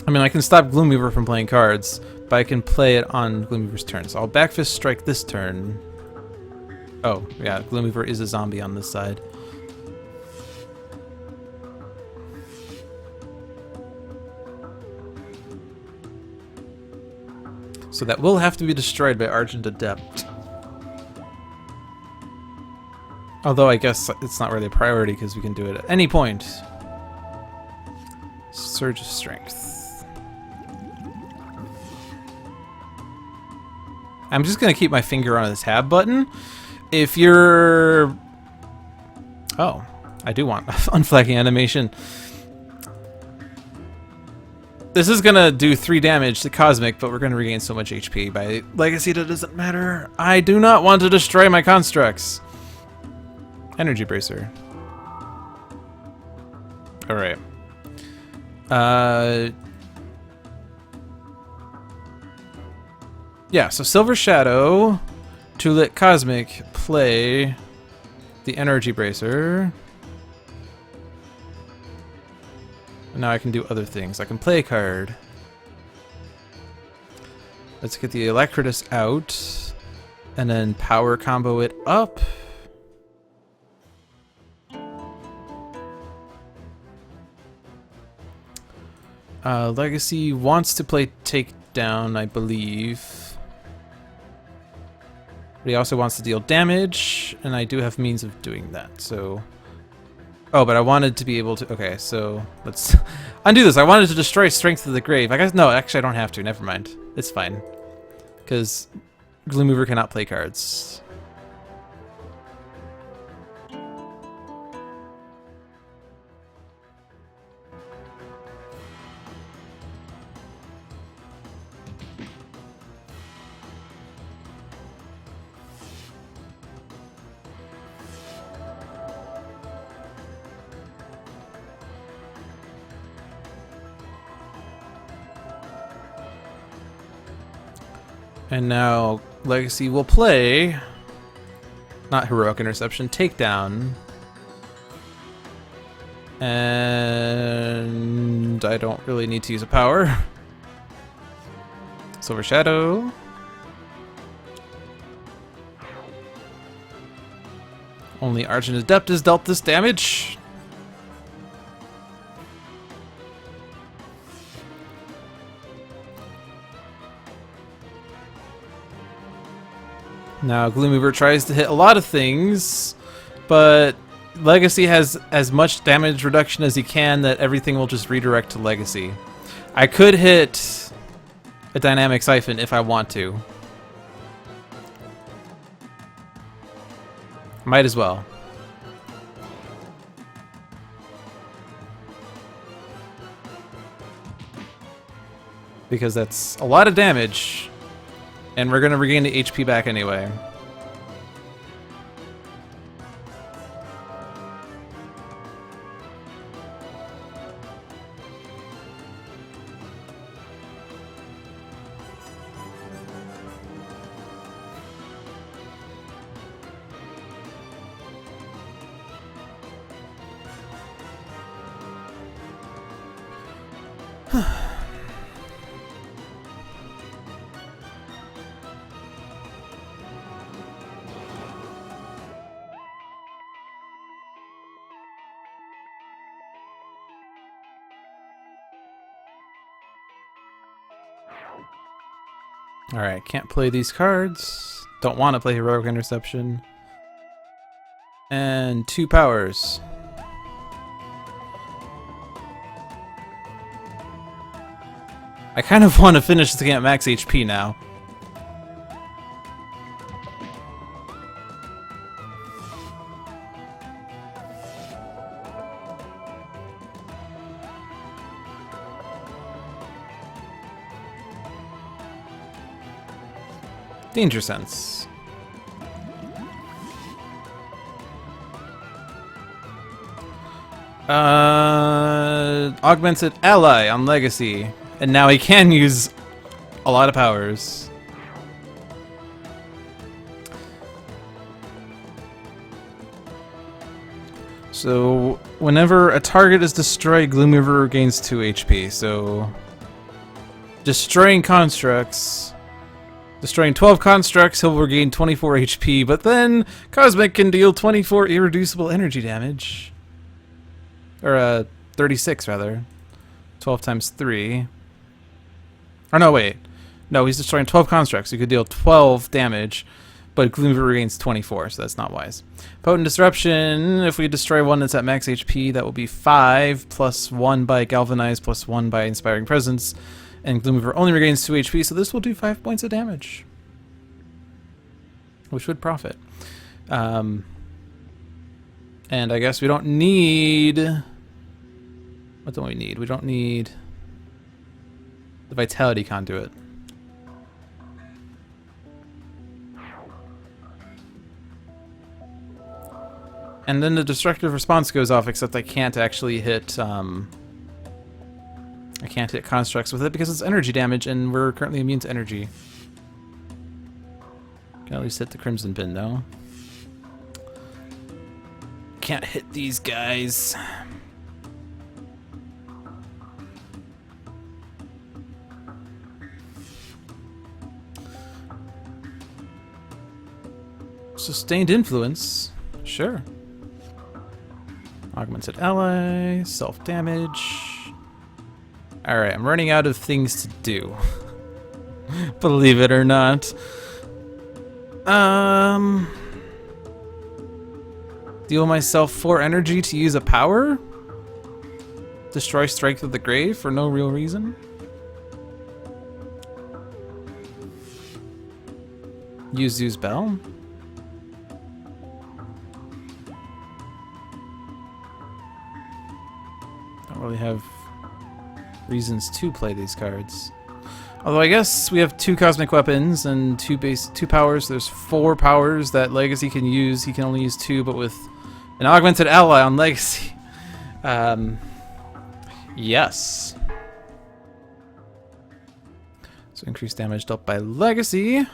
mean, I can stop Gloomweaver from playing cards, but I can play it on Gloomweaver's turn. So I'll Backfist Strike this turn. Oh, yeah, Gloomweaver is a zombie on this side. So that will have to be destroyed by Argent Adept. Although I guess it's not really a priority because we can do it at any point. Surge of Strength. I'm just going to keep my finger on the tab button. If you're... Oh, I do want unflagging animation. This is going to do 3 damage to Cosmic, but we're going to regain so much HP. By Legacy, that doesn't matter. I do not want to destroy my constructs. Energy Bracer. Alright. Yeah, so Silver Shadow to let Cosmic play the Energy Bracer. Now I can do other things. I can play a card. Let's get the Electritus out. And then power combo it up. Legacy wants to play Takedown, I believe. But he also wants to deal damage, and I do have means of doing that, so... Oh, but I wanted to be able to... Okay, so let's undo this. I wanted to destroy Strength of the Grave. I guess... No, actually I don't have to. Never mind. It's fine. Because Gloomweaver cannot play cards. And now Legacy will play, not Heroic Interception, Takedown. And I don't really need to use a power. Silver Shadow. Only Argent Adept is dealt this damage. Now, Gloomweaver tries to hit a lot of things, but Legacy has as much damage reduction as he can that everything will just redirect to Legacy. I could hit a Dynamic Siphon if I want to. Might as well. Because that's a lot of damage. And we're going to regain the HP back anyway. Alright, can't play these cards. Don't want to play Heroic Interception. And 2 powers. I kind of want to finish this game at max HP now. Danger Sense. Augmented Ally on Legacy. And now he can use a lot of powers. So, whenever a target is destroyed, Gloomweaver gains 2 HP. So, destroying constructs... Destroying 12 constructs, he'll regain 24 HP, but then Cosmic can deal 24 irreducible energy damage. Or, 36, rather. 12 times 3. Or no, wait. No, he's destroying 12 constructs. He could deal 12 damage, but Gloomweaver regains 24, so that's not wise. Potent Disruption, if we destroy one that's at max HP, that will be 5, plus 1 by Galvanize, plus 1 by Inspiring Presence. And Gloomweaver only regains 2 HP, so this will do 5 points of damage. Which would profit. And I guess we don't need... What do we need? We don't need the Vitality Conduit. And then the Destructive Response goes off, except I can't actually hit... I can't hit constructs with it because it's energy damage, and we're currently immune to energy. Can at least hit the Crimson Pin, though. Can't hit these guys. Sustained influence. Sure. Augmented ally. Self-damage. Alright, I'm running out of things to do. Believe it or not. Deal myself 4 energy to use a power? Destroy Strength of the Grave for no real reason? Use Zoo's Bell? Don't really have reasons to play these cards. Although I guess we have 2 cosmic weapons and 2 powers. There's 4 powers that Legacy can use. He can only use 2, but with an augmented ally on Legacy. Yes. So increased damage dealt by Legacy.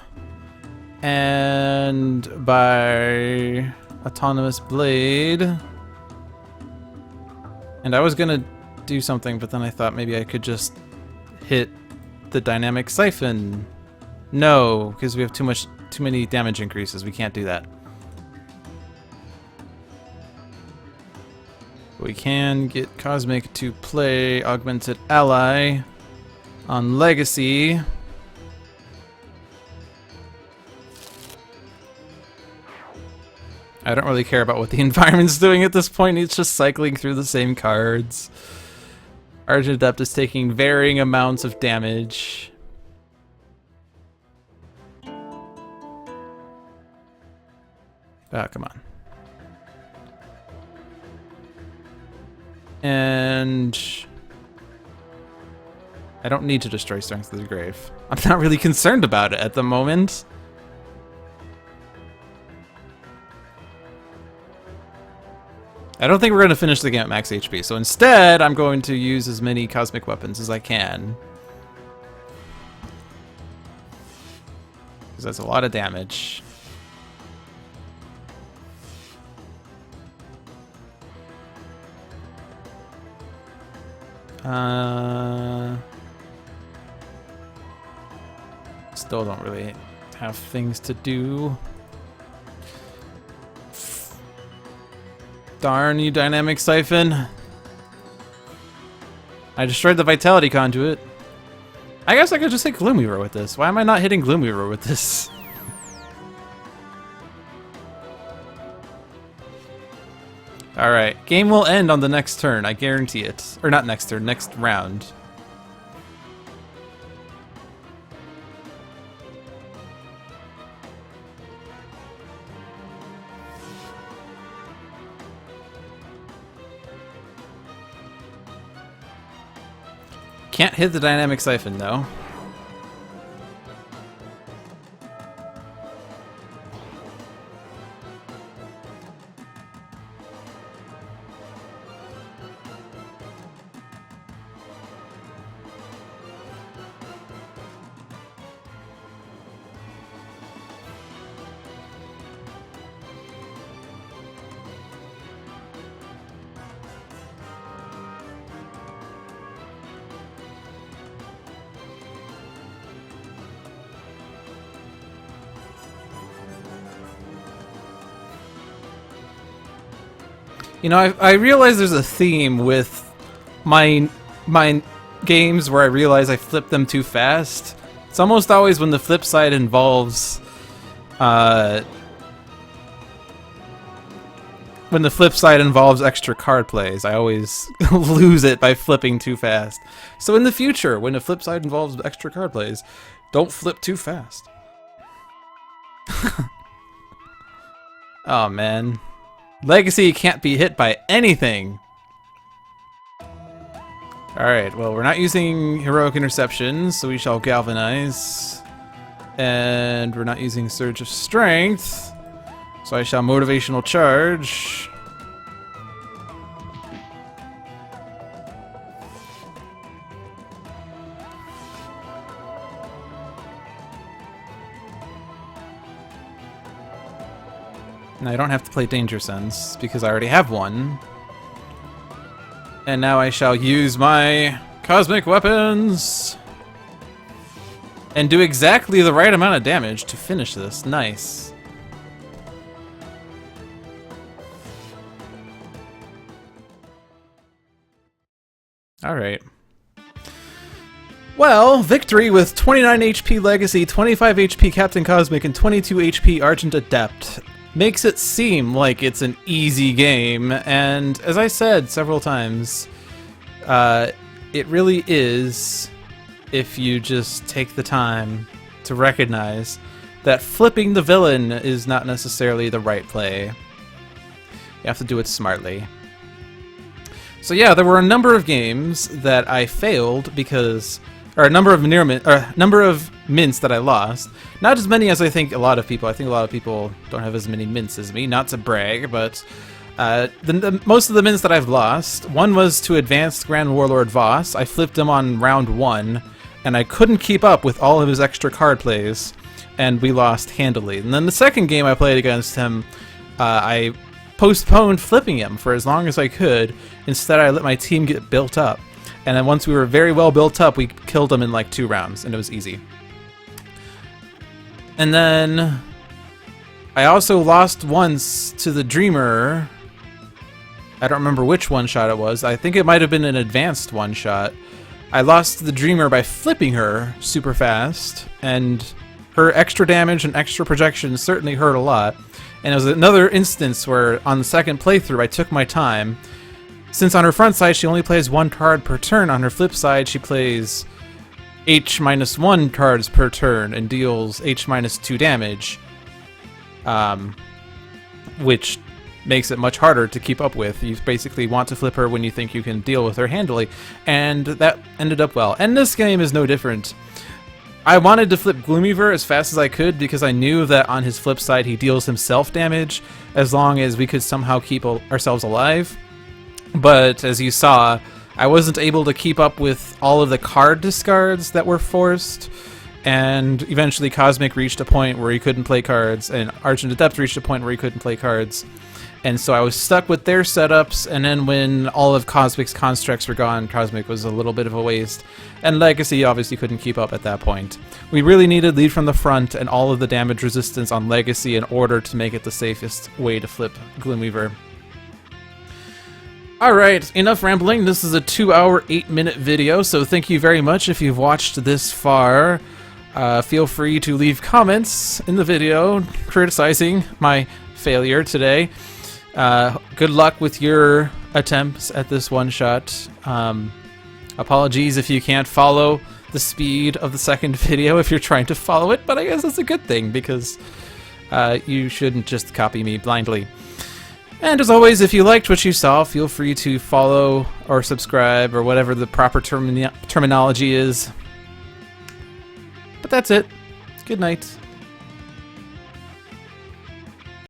And by Autonomous Blade. And I was gonna do something, but then I thought maybe I could just hit the Dynamic Siphon. No, because we have too many damage increases. We can't do that. We can get Cosmic to play Augmented Ally on Legacy. I don't really care about what the environment's doing at this point. It's just cycling through the same cards. Argent Adept is taking varying amounts of damage. Ah, come on. And I don't need to destroy Strength of the Grave. I'm not really concerned about it at the moment. I don't think we're going to finish the game at max HP, so instead I'm going to use as many cosmic weapons as I can. Because that's a lot of damage. Still don't really have things to do. Darn you, Dynamic Siphon. I destroyed the Vitality Conduit. I guess I could just hit Gloomweaver with this. Why am I not hitting Gloomweaver with this? Alright, game will end on the next turn, I guarantee it. Or not next turn, next round. Can't hit the Dynamic Siphon, though. You know, I realize there's a theme with my games where I realize I flip them too fast. It's almost always when the flip side involves extra card plays. I always lose it by flipping too fast. So in the future, when the flip side involves extra card plays, don't flip too fast. Oh man. Legacy can't be hit by anything. Alright, well, we're not using Heroic Interception, so we shall Galvanize. And we're not using Surge of Strength, so I shall Motivational Charge. And I don't have to play Danger Sense, because I already have one. And now I shall use my Cosmic Weapons and do exactly the right amount of damage to finish this. Nice. Alright. Well, victory with 29 HP Legacy, 25 HP Captain Cosmic, and 22 HP Argent Adept makes it seem like it's an easy game, and as I said several times, it really is if you just take the time to recognize that flipping the villain is not necessarily the right play. You have to do it smartly. So yeah, there were a number of games that I failed because, or a number of mints that I lost. Not as many as I think a lot of people. I think a lot of people don't have as many mints as me. Not to brag, but most of the mints that I've lost. One was to Advanced Grand Warlord Voss. I flipped him on round 1, and I couldn't keep up with all of his extra card plays, and we lost handily. And then the second game I played against him, I postponed flipping him for as long as I could. Instead, I let my team get built up. And then once we were very well built up, we killed him in like 2 rounds, and it was easy. And then I also lost once to the Dreamer. I don't remember which one-shot it was. I think it might have been an advanced one-shot. I lost to the Dreamer by flipping her super fast, and her extra damage and extra projection certainly hurt a lot. And it was another instance where on the second playthrough I took my time. Since on her front side she only plays 1 card per turn, on her flip side she plays H-1 cards per turn and deals H-2 damage, which makes it much harder to keep up with. You basically want to flip her when you think you can deal with her handily, and that ended up well. And this game is no different. I wanted to flip Gloomweaver as fast as I could because I knew that on his flip side he deals himself damage as long as we could somehow keep ourselves alive. But as you saw, I wasn't able to keep up with all of the card discards that were forced, and eventually Cosmic reached a point where he couldn't play cards, and Argent Adept reached a point where he couldn't play cards. And so I was stuck with their setups, and then when all of Cosmic's constructs were gone, Cosmic was a little bit of a waste. And Legacy obviously couldn't keep up at that point. We really needed lead from the front and all of the damage resistance on Legacy in order to make it the safest way to flip Gloomweaver. Alright, enough rambling. This is a 2-hour, 8-minute video, so thank you very much if you've watched this far. Feel free to leave comments in the video criticizing my failure today. Good luck with your attempts at this one-shot. Apologies if you can't follow the speed of the second video if you're trying to follow it, but I guess that's a good thing because you shouldn't just copy me blindly. And as always, if you liked what you saw, feel free to follow or subscribe or whatever the proper terminology is. But that's it. Good night.